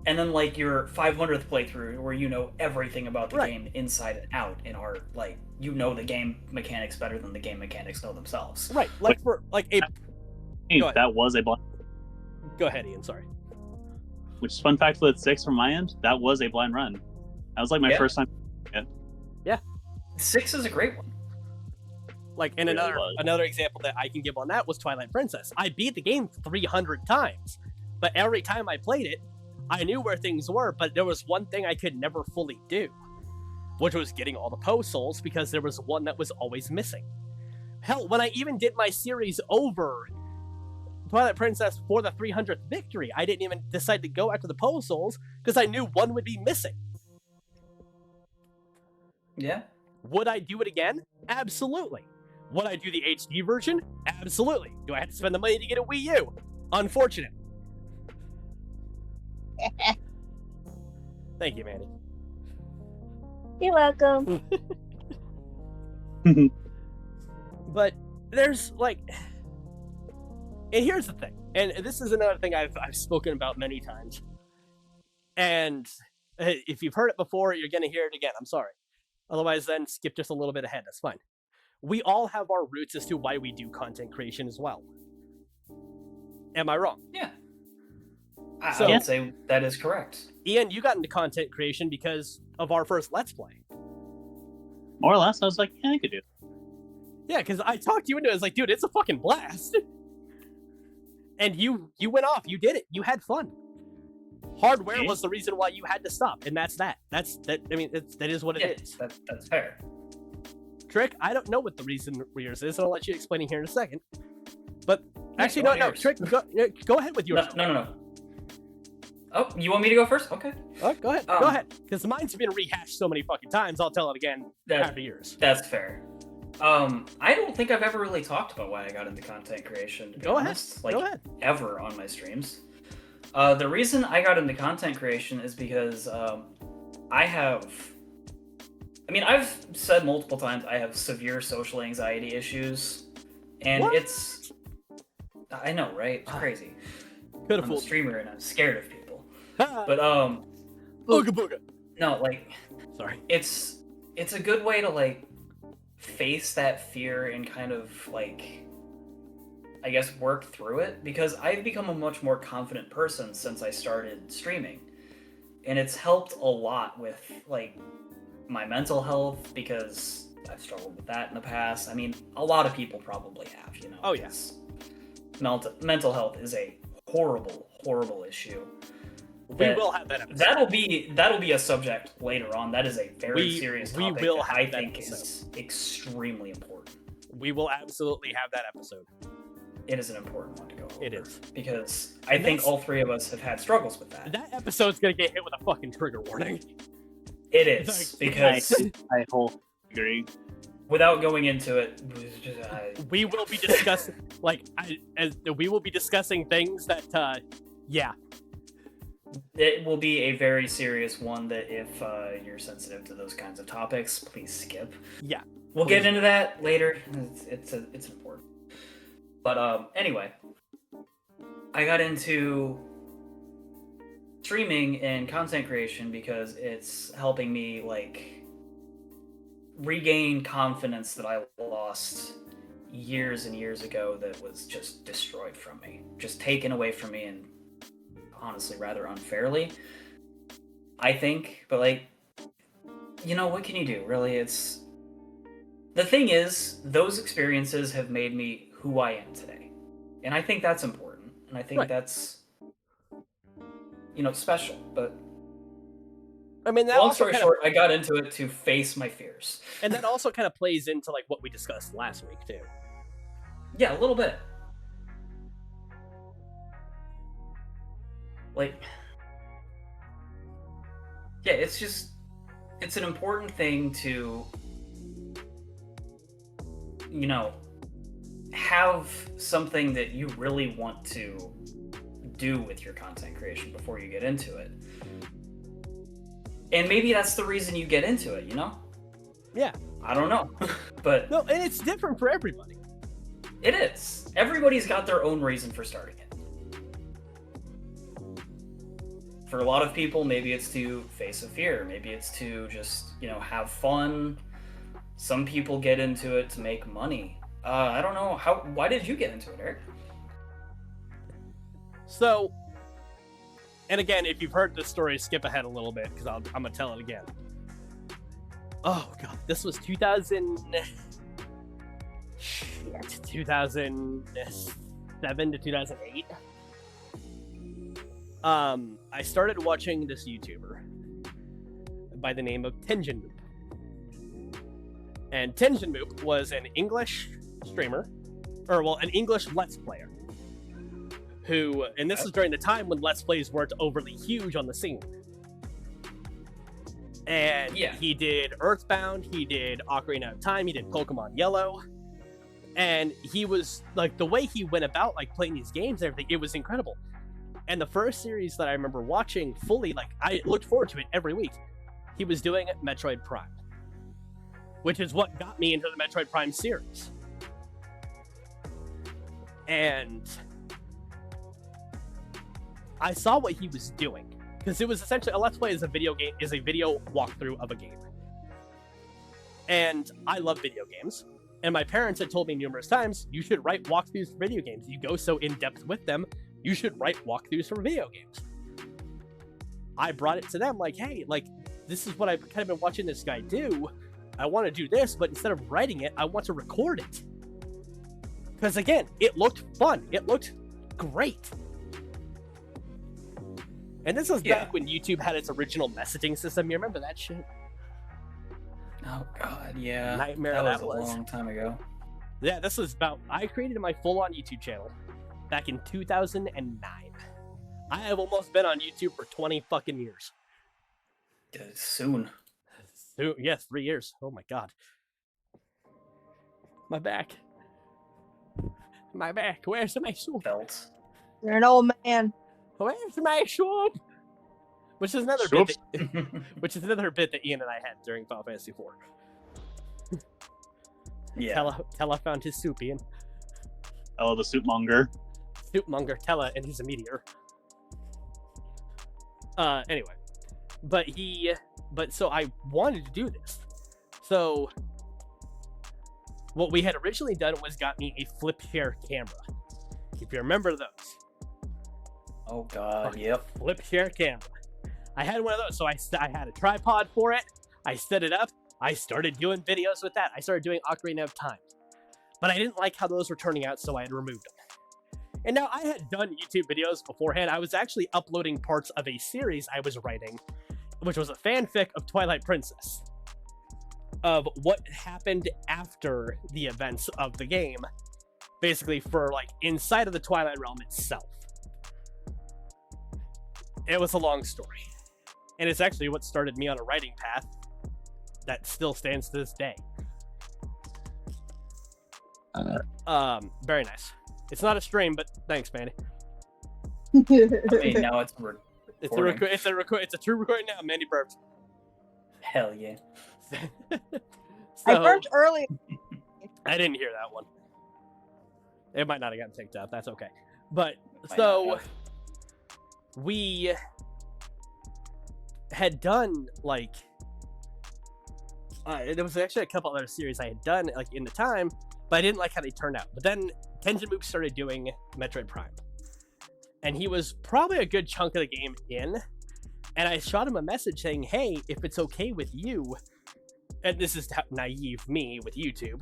and then like your 500th playthrough where you know everything about the Right. game inside and out and are like the game mechanics better than the game mechanics know themselves. Right. Like for like a Hey, Go ahead. that was a blind. Go ahead, Ian, sorry. Which is fun fact for the 6 from my end. That was a blind run. That was like my Yeah. first time. 6 is a great one. Like, and Really another was. example that I can give on that was Twilight Princess. I beat the game 300 times, but every time I played it, I knew where things were, but there was one thing I could never fully do, which was getting all the Poe souls, because there was one that was always missing. Hell, when I even did my series over Twilight Princess for the 300th victory, I didn't even decide to go after the Poe souls because I knew one would be missing. Yeah. Would I do it again? Absolutely. Would I do the HD version? Absolutely. Do I have to spend the money to get a Wii U? Unfortunate. Thank you, Manny. You're welcome. But there's like, and here's the thing, and this is another thing I've spoken about many times. And if you've heard it before, you're gonna hear it again. I'm sorry. Otherwise, then skip just a little bit ahead. That's fine. We all have our roots as to why we do content creation as well. Am I wrong? Yeah. I So- would say that is correct. Ian, you got into content creation because of our first Let's Play. More or less, I was like, yeah, I could do it. Yeah, because I talked you into it. I was like, dude, it's a fucking blast. And you went off. You did it. You had fun. Hardware Okay. was the reason why you had to stop, and that's that. That. I mean, that is what it is. That's fair. Trick, I don't know what the reason for yours is, and I'll let you explain it here in a second. But actually, go no. yours. Trick, go ahead with yours. No. Oh, you want me to go first? Okay. Oh, go ahead. Go ahead. Because mine's been rehashed so many fucking times. I'll tell it again after yours. That's fair. I don't think I've ever really talked about why I got into content creation. To be honest. Like, go ahead. Ever on my streams. The reason I got into content creation is because I've said multiple times I have severe social anxiety issues, and What? I know, right? It's crazy. Could have I'm a fooled. streamer and I'm scared of people. But But booga booga. no, like Sorry. it's a good way to like face that fear and kind of like I guess work through it, because I've become a much more confident person since I started streaming. And it's helped a lot with like my mental health, because I've struggled with that in the past. I mean, a lot of people probably have, you know. Oh, yes. Mental health is a horrible issue. We will have that episode. That'll be a subject later on. That is a very serious topic we will that have I that think episode. is extremely important. We will absolutely have that episode. It is an important one to go over. It is. Because I think all three of us have had struggles with that. That episode's gonna get hit with a fucking trigger warning. It is, because I wholly agree. without going into it, We will be discussing we will be discussing things that yeah. it will be a very serious one that if you're sensitive to those kinds of topics, please skip. Yeah. We'll get into that later. It's important. But anyway, I got into streaming and content creation because it's helping me like regain confidence that I lost years and years ago, that was just destroyed from me, just taken away from me, and honestly rather unfairly, I think. But like, you know, what can you do, really? It's the thing is, those experiences have made me who I am today, and I think that's important, and I think that's, you know, special. But I mean, that long also story kinda, short, I got into it to face my fears. and that also kind of plays into like what we discussed last week too. Yeah, a little bit. Like, yeah, it's an important thing to, you know, have something that you really want to do with your content creation before you get into it. And maybe that's the reason you get into it, you know? Yeah. I don't know. But No, and it's different for everybody. it is. Everybody's got their own reason for starting it. For a lot of people, maybe it's to face a fear. Maybe it's to just, you know, have fun. Some people get into it to make money. I don't know. Why did you get into it, Eric? So, and again, if you've heard this story, skip ahead a little bit because I'm gonna tell it again. Oh god, this was 2007 to 2008. I started watching this YouTuber by the name of Tenjin Moop. And Tenjin Moop was an English streamer, an English Let's Player, who, and this is during the time when Let's Plays weren't overly huge on the scene. And he did Earthbound, he did Ocarina of Time, he did Pokemon Yellow, and he was, like, the way he went about, like, playing these games and everything, it was incredible. And the first series that I remember watching fully, like, I looked forward to it every week, he was doing Metroid Prime, which is what got me into the Metroid Prime series. And I saw what he was doing, because it was essentially a Let's Play is a video walkthrough of a game. And I love video games. And my parents had told me numerous times, you should write walkthroughs for video games. You go so in-depth with them, you should write walkthroughs for video games. I brought it to them like, hey, like, this is what I've kind of been watching this guy do. I want to do this, but instead of writing it, I want to record it. Because again, it looked fun. It looked great. And this was back when YouTube had its original messaging system. You remember that shit? Oh god, yeah. Nightmare that was a long time ago. Yeah, this was about, I created my full-on YouTube channel back in 2009. I have almost been on YouTube for 20 fucking years. Soon. Yes, 3 years. Oh my god. My back. My back. Where's my soup? Belt. You're an old man. Where's my soup? Which is another bit. Which is another bit that Ian and I had during Final Fantasy IV. Yeah. Tella found his soup, Ian. Oh, the soupmonger. Soupmonger, Tella, and his meteor. Anyway. But so I wanted to do this. So what we had originally done was got me a flip share camera. If you remember those. Oh god, yep. Flip share camera. I had one of those, so I had a tripod for it. I set it up. I started doing videos with that. I started doing Ocarina of Time. But I didn't like how those were turning out, so I had removed them. And now I had done YouTube videos beforehand. I was actually uploading parts of a series I was writing, which was a fanfic of Twilight Princess, of what happened after the events of the game, basically for like inside of the Twilight Realm itself. It was a long story, and it's actually what started me on a writing path that still stands to this day. Very nice. It's not a stream, but thanks, Manny. I mean, now it's It's a true recording now. Mandy burped. hell yeah. I burped early. I didn't hear that one. It might not have gotten picked up. That's okay. But Might so not have. we had done like there was actually a couple other series I had done like in the time, but I didn't like how they turned out. But then Tenjin started doing Metroid Prime, and he was probably a good chunk of the game in. And I shot him a message saying, "Hey, if it's okay with you," and this is naive me with YouTube.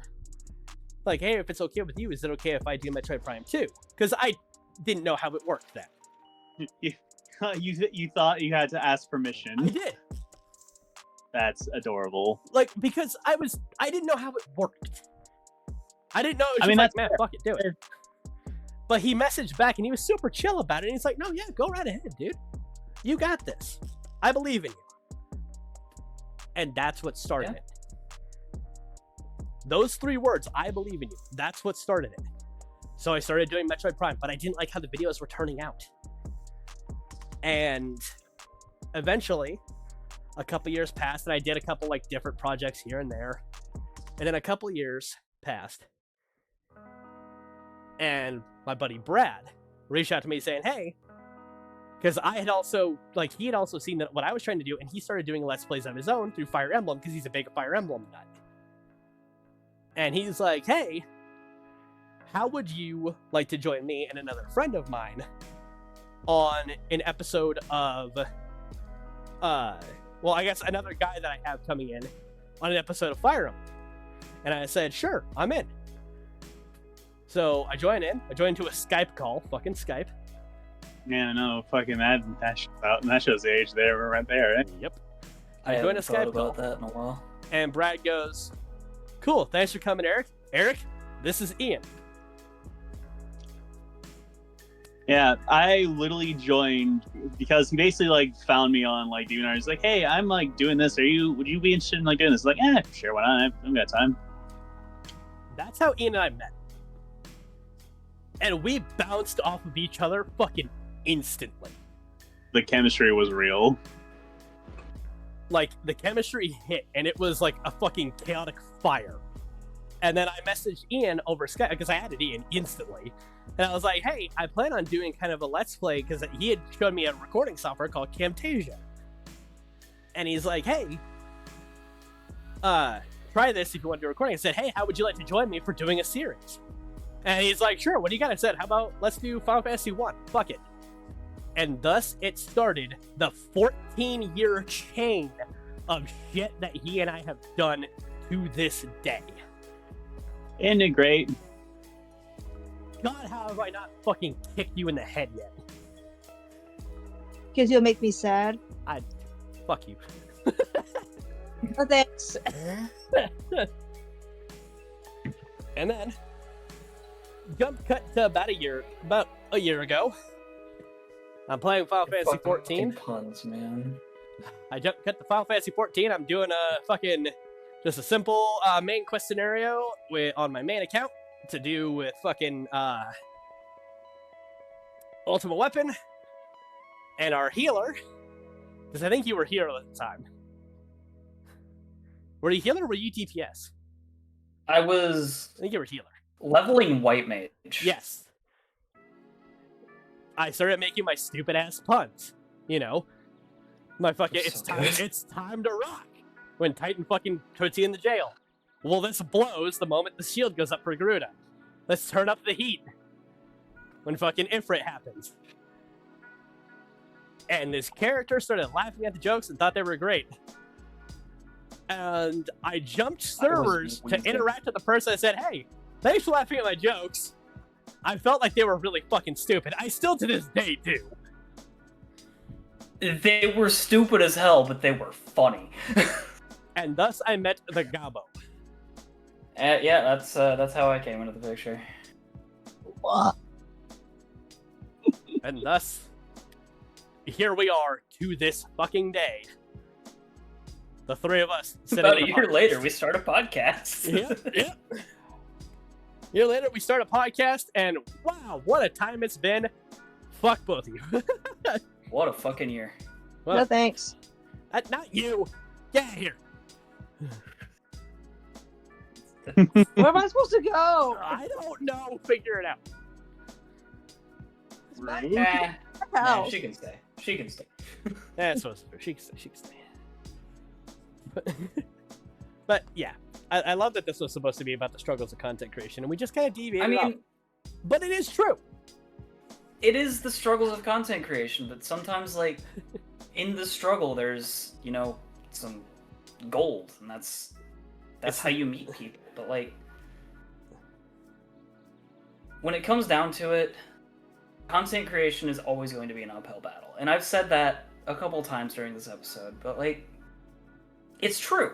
Like, hey, if it's okay with you, is it okay if I do Metroid Prime 2? Because I didn't know how it worked then. You thought you had to ask permission. I did. That's adorable. Like, because I didn't know how it worked. I didn't know it was I mean, like, that's man, fair. fuck it, do it. But he messaged back and he was super chill about it. And he's like, no, yeah, go right ahead, dude. You got this. I believe in you. And that's what started it. Those 3 words, I believe in you. That's what started it. So I started doing Metroid Prime, but I didn't like how the videos were turning out. And eventually, a couple years passed, and I did a couple like different projects here and there. And then a couple years passed, and my buddy Brad reached out to me saying, "Hey," because I had also he had also seen that what I was trying to do, and he started doing Let's Plays of his own through Fire Emblem because he's a big Fire Emblem nut. And he's like, "Hey, how would you like to join me and another friend of mine on an episode of, well, I guess another guy that I have coming in on an episode of Fire Emblem?" And I said, "Sure, I'm in." So I joined in. I joined to a Skype call. Fucking Skype. Yeah, no, fucking that show's out, and that shows the age there, we're right there, right? Yep. I I joined a haven't thought Skype call. about that in a while. And Brad goes, "Cool, thanks for coming, Eric. Eric, this is Ian." Yeah, I literally joined because he basically found me on DeviantArt. He's like, "Hey, I'm doing this. Would you be interested in doing this?" Like, sure, why not? I've got time. That's how Ian and I met. And we bounced off of each other fucking instantly. The chemistry was real. The chemistry hit, and it was like a fucking chaotic fire. And then I messaged Ian over Skype because I added Ian instantly. And I was like, "Hey, I plan on doing kind of a Let's Play," because he had showed me a recording software called Camtasia. And he's like, "Hey, try this if you want to do a recording." I said, "Hey, how would you like to join me for doing a series?" And he's like, "Sure, what do you got?" I said, "How about let's do Final Fantasy 1? Fuck it." And thus it started the 14-year chain of shit that he and I have done to this day. Isn't it great? God, how have I not fucking kicked you in the head yet? Because you'll make me sad. Fuck you. Oh, thanks. And then, jump cut to about a year ago. I'm playing Final Fantasy Fucking 14. puns, man. I cut the Final Fantasy 14. I'm doing just a simple main quest scenario on my main account to do with fucking Ultimate Weapon and our healer. Because I think you were healer at the time. Were you healer or were you DPS? I was I think you were healer. leveling white mage. Yes. I started making my stupid ass puns. You know, my fucking That's so it's time to rock when Titan fucking puts you in the jail. Well, this blows the moment the shield goes up for Garuda. Let's turn up the heat when fucking Ifrit happens. And this character started laughing at the jokes and thought they were great. And I jumped servers to interact with the person that said, "Hey, thanks for laughing at my jokes." I felt like they were really fucking stupid. I still to this day do. They were stupid as hell, but they were funny. And thus I met the Gabo. Yeah, that's how I came into the picture. What? And thus, here we are to this fucking day. The three of us sitting About in a the year podcast. later, we start a podcast. Yeah. A year later, we start a podcast, and wow, what a time it's been. Fuck both of you. What a fucking year. Well, No thanks. not you. Get out of here. Where am I supposed to go? I don't know. Figure it out. It's my Eh, nah, house. she can stay. She can stay. That's supposed to be. She can stay. She can stay. But yeah, I love that this was supposed to be about the struggles of content creation, and we just kind of deviated I mean, off. But it is true. it is the struggles of content creation, but sometimes, like, in the struggle, there's, you know, some gold, and that's how you meet people. But, like, when it comes down to it, content creation is always going to be an uphill battle. And I've said that a couple times during this episode, but, like, it's true.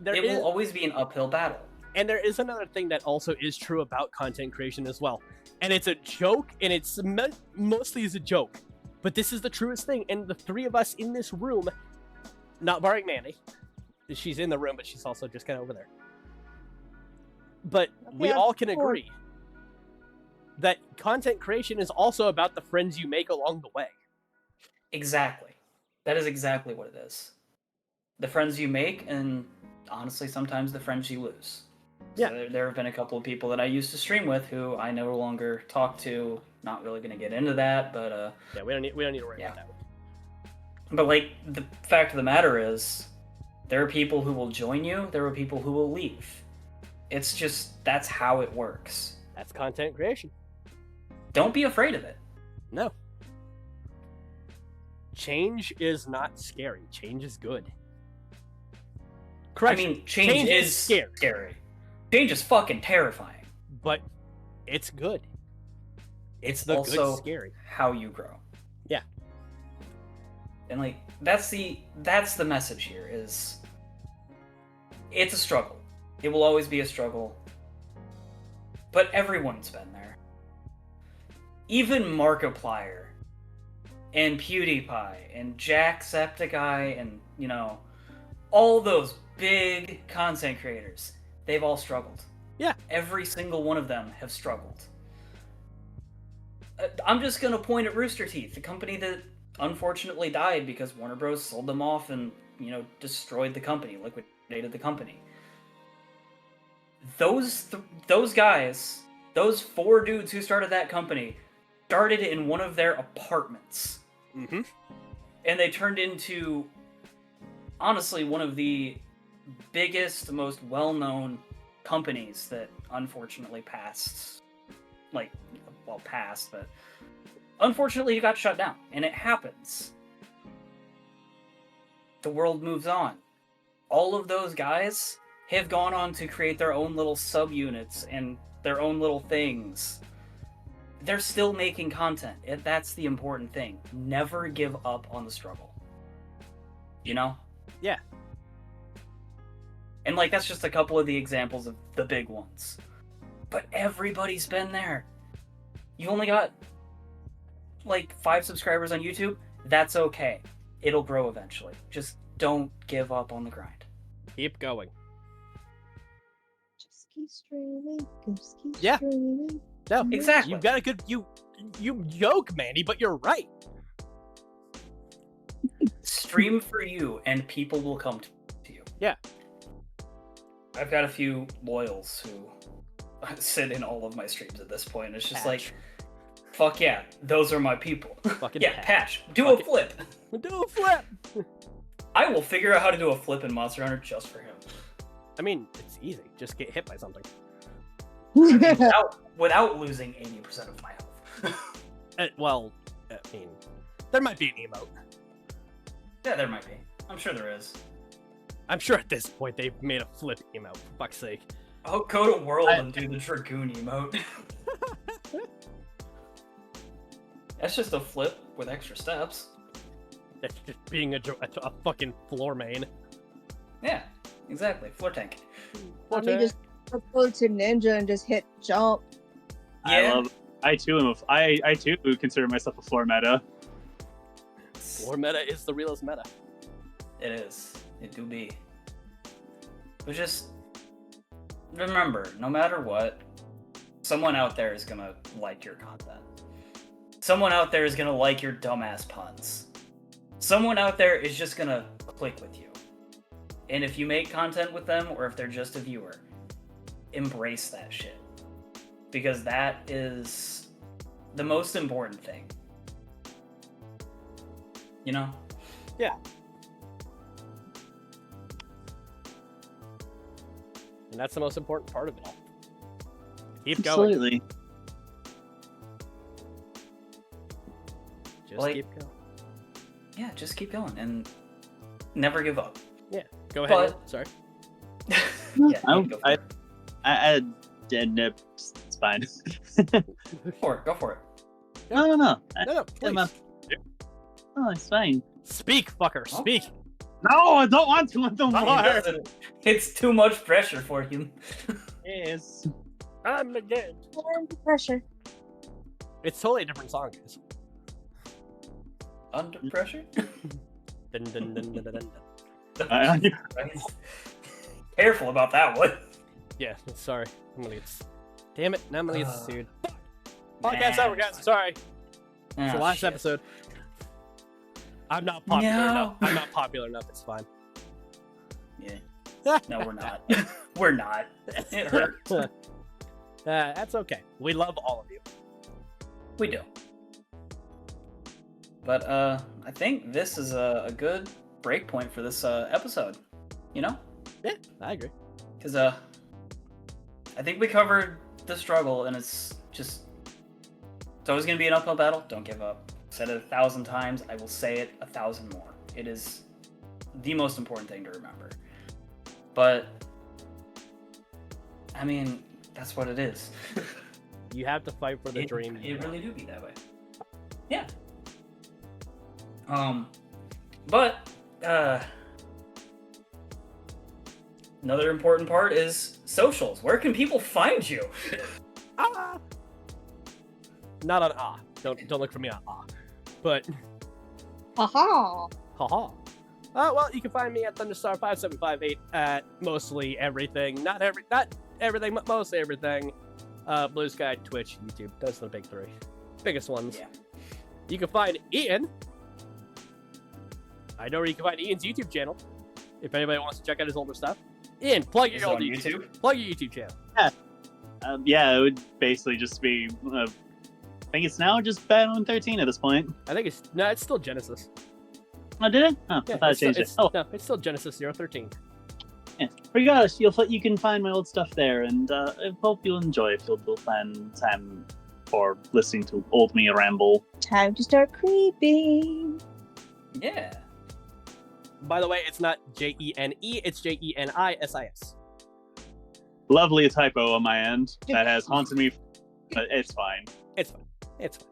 It will always be an uphill battle. And there is another thing that also is true about content creation as well. And it's a joke, and it's meant mostly as a joke. But this is the truest thing. And the three of us in this room, not barring Mandy, she's in the room, but she's also just kind of over there. But we Yeah, all can sure. agree that content creation is also about the friends you make along the way. Exactly. That is exactly what it is. The friends you make, and honestly, sometimes the friends you lose. Yeah. So there have been a couple of people that I used to stream with who I no longer talk to. Not really going to get into that, but Yeah, we don't need to worry Yeah. about that one. but like the fact of the matter is, there are people who will join you. There are people who will leave. It's just that's how it works. That's content creation. Don't be afraid of it. No. Change is not scary. Change is good. I Correction, mean, change is scary. Change is fucking terrifying. but it's good. It's the also good scary. how you grow. Yeah. And like that's the message here is it's a struggle. It will always be a struggle. But everyone's been there. Even Markiplier and PewDiePie and Jacksepticeye and, you know, all those big content creators, they've all struggled. Yeah. Every single one of them have struggled. I'm just going to point at Rooster Teeth, the company that unfortunately died because Warner Bros. Sold them off and, you know, destroyed the company, liquidated the company. Those guys, those 4 dudes who started that company, started in one of their apartments. Mm-hmm. And they turned into, honestly, one of the biggest, most well-known companies that unfortunately passed. Passed, but unfortunately it got shut down. And it happens. The world moves on. All of those guys have gone on to create their own little subunits and their own little things. They're still making content. That's the important thing. Never give up on the struggle. You know? Yeah. And like that's just a couple of the examples of the big ones. But everybody's been there. You only got like 5 subscribers on YouTube, that's okay. It'll grow eventually. Just don't give up on the grind. Keep going. Just keep streaming. Just keep Yeah. streaming. No, Exactly. you've got a good you joke, Manny, but you're right. Stream for you, and people will come to you. Yeah. I've got a few loyals who sit in all of my streams at this point. It's just like, fuck yeah, those are my people. Fucking Yeah, Patch, do Fuck a it. flip. Do a flip. I will figure out how to do a flip in Monster Hunter just for him. I mean, it's easy. Just get hit by something. Without losing 80% of my health. Well, I mean, there might be an emote. Yeah, there might be. I'm sure there is. I'm sure at this point they've made a flip emote, for fuck's sake. I'll go to World and do the Dragoon emote. That's just a flip with extra steps. That's just being a fucking floor main. Yeah, exactly. Floor tank. Let me just go to ninja and just hit jump. Yeah. I too consider myself a floor meta. Floor meta is the realest meta. It is. It do be. But just remember, no matter what, someone out there is gonna like your content. Someone out there is gonna like your dumbass puns. Someone out there is just gonna click with you. And if you make content with them, or if they're just a viewer, embrace that shit. Because that is the most important thing. You know? Yeah. And that's the most important part of it all. Keep going. Absolutely. Just Like- keep going. Yeah, just keep going and never give up. Go ahead. But- Ian. Sorry. Yeah, I, you go for I, it. I dead nip. It's fine. Go for it. No. No, I'm please. a- Oh, it's fine. Speak, fucker. Oh. Speak. No, I don't want to. I don't He want. doesn't- It's too much pressure for him. Yes. I'm the good. Under pressure. It's totally a different song, guys. Under pressure? Dun, dun, dun, dun, dun, dun. Careful about that one. Yeah, sorry. I'm gonna get. Damn it! Now I'm gonna get sued. Podcast Nah. over, guys. Sorry. It's the Ah, last shit. episode. I'm not popular No. enough. I'm not popular enough. It's fine. Yeah. No, we're not. We're not. It hurts. That's okay. We love all of you. We do. But I think this is a good break point for this episode. You know? Yeah, I agree. Because I think we covered the struggle, and it's always going to be an uphill battle. Don't give up. Said it 1,000 times. I will say it 1,000 more. It is the most important thing to remember. But I mean, that's what it is. You have to fight for the dream. It really do be that way. Yeah. But another important part is socials. Where can people find you? Ah! Not on ah. Don't look for me on ah. But Haha. haha. Well, you can find me at Thunderstar5758 at mostly everything. Not everything, but mostly everything. Blue Sky, Twitch, YouTube. Those are the big three. Biggest ones. Yeah. You can find Ian. I know where you can find Ian's YouTube channel. If anybody wants to check out his older stuff. Ian, plug Is your it old on YouTube. YouTube? Plug your YouTube channel. Yeah, it would basically just be. I think it's now just Battle 13 at this point. I think it's still Genesis. Oh, did it? Oh, Yeah, I thought I changed it. Oh, No, it's still Genesis 013. yeah. Regardless, you can find my old stuff there, and I hope you'll enjoy it. You'll find time for listening to old me ramble. Time to start creeping. Yeah. By the way, it's not Jene, it's Jenisis. Lovely typo on my end that has haunted me, but it's fine. It's fine. It's fine.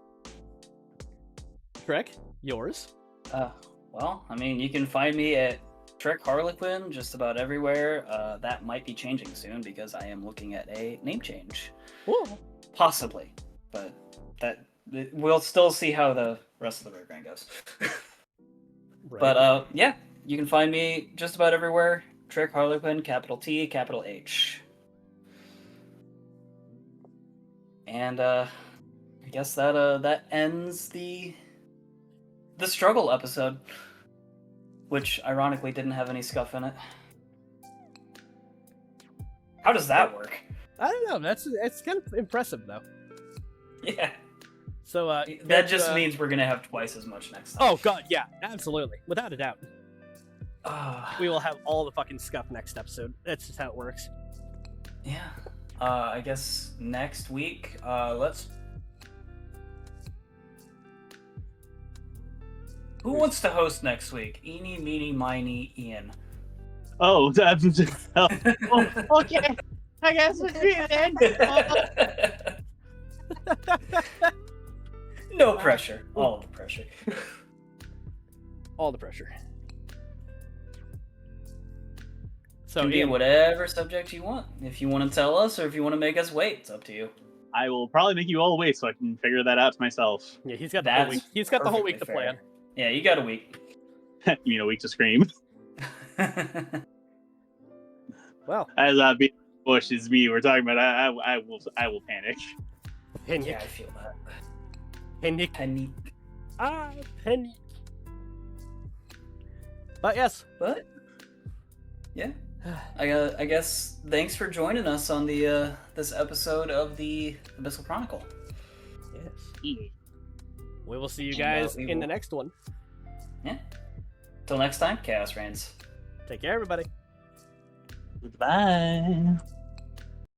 Trek, yours? Well, I mean, you can find me at Trek Harlequin just about everywhere. That might be changing soon because I am looking at a name change. Whoa. Possibly. But we'll still see how the rest of the River Grand goes. Right. But yeah, you can find me just about everywhere. Trick Harlequin, capital T, capital H. And I guess that ends the struggle episode, which ironically didn't have any scuff in it. How does that work? I don't know. It's kind of impressive though. Yeah. So that just means we're gonna have twice as much next time. Oh god, yeah, absolutely, without a doubt. We will have all the fucking scuff next episode. That's just how it works. Yeah. I guess next week, let's. Who wants to host next week? Eeny, meeny, miny, Ian. Oh, that's Okay. I guess it's me then. No pressure. All the pressure. All the pressure. So Can be Ian, whatever subject you want. If you want to tell us, or if you want to make us wait, it's up to you. I will probably make you all wait so I can figure that out myself. yeah, he's got the whole That's week. He's got the whole week to perfectly plan. Yeah, you got a week. You mean a week to scream? Well, As being Bush is me. We're talking about. I will panic. Panic. Yeah, I feel that. Panic. Penny. Panic. But yes. But yeah, I guess thanks for joining us on the this episode of the Abyssal Chronicle. Yes. We will see you And, guys we in the will- next one. Yeah. Till next time, Chaos reigns. Take care, everybody. Goodbye.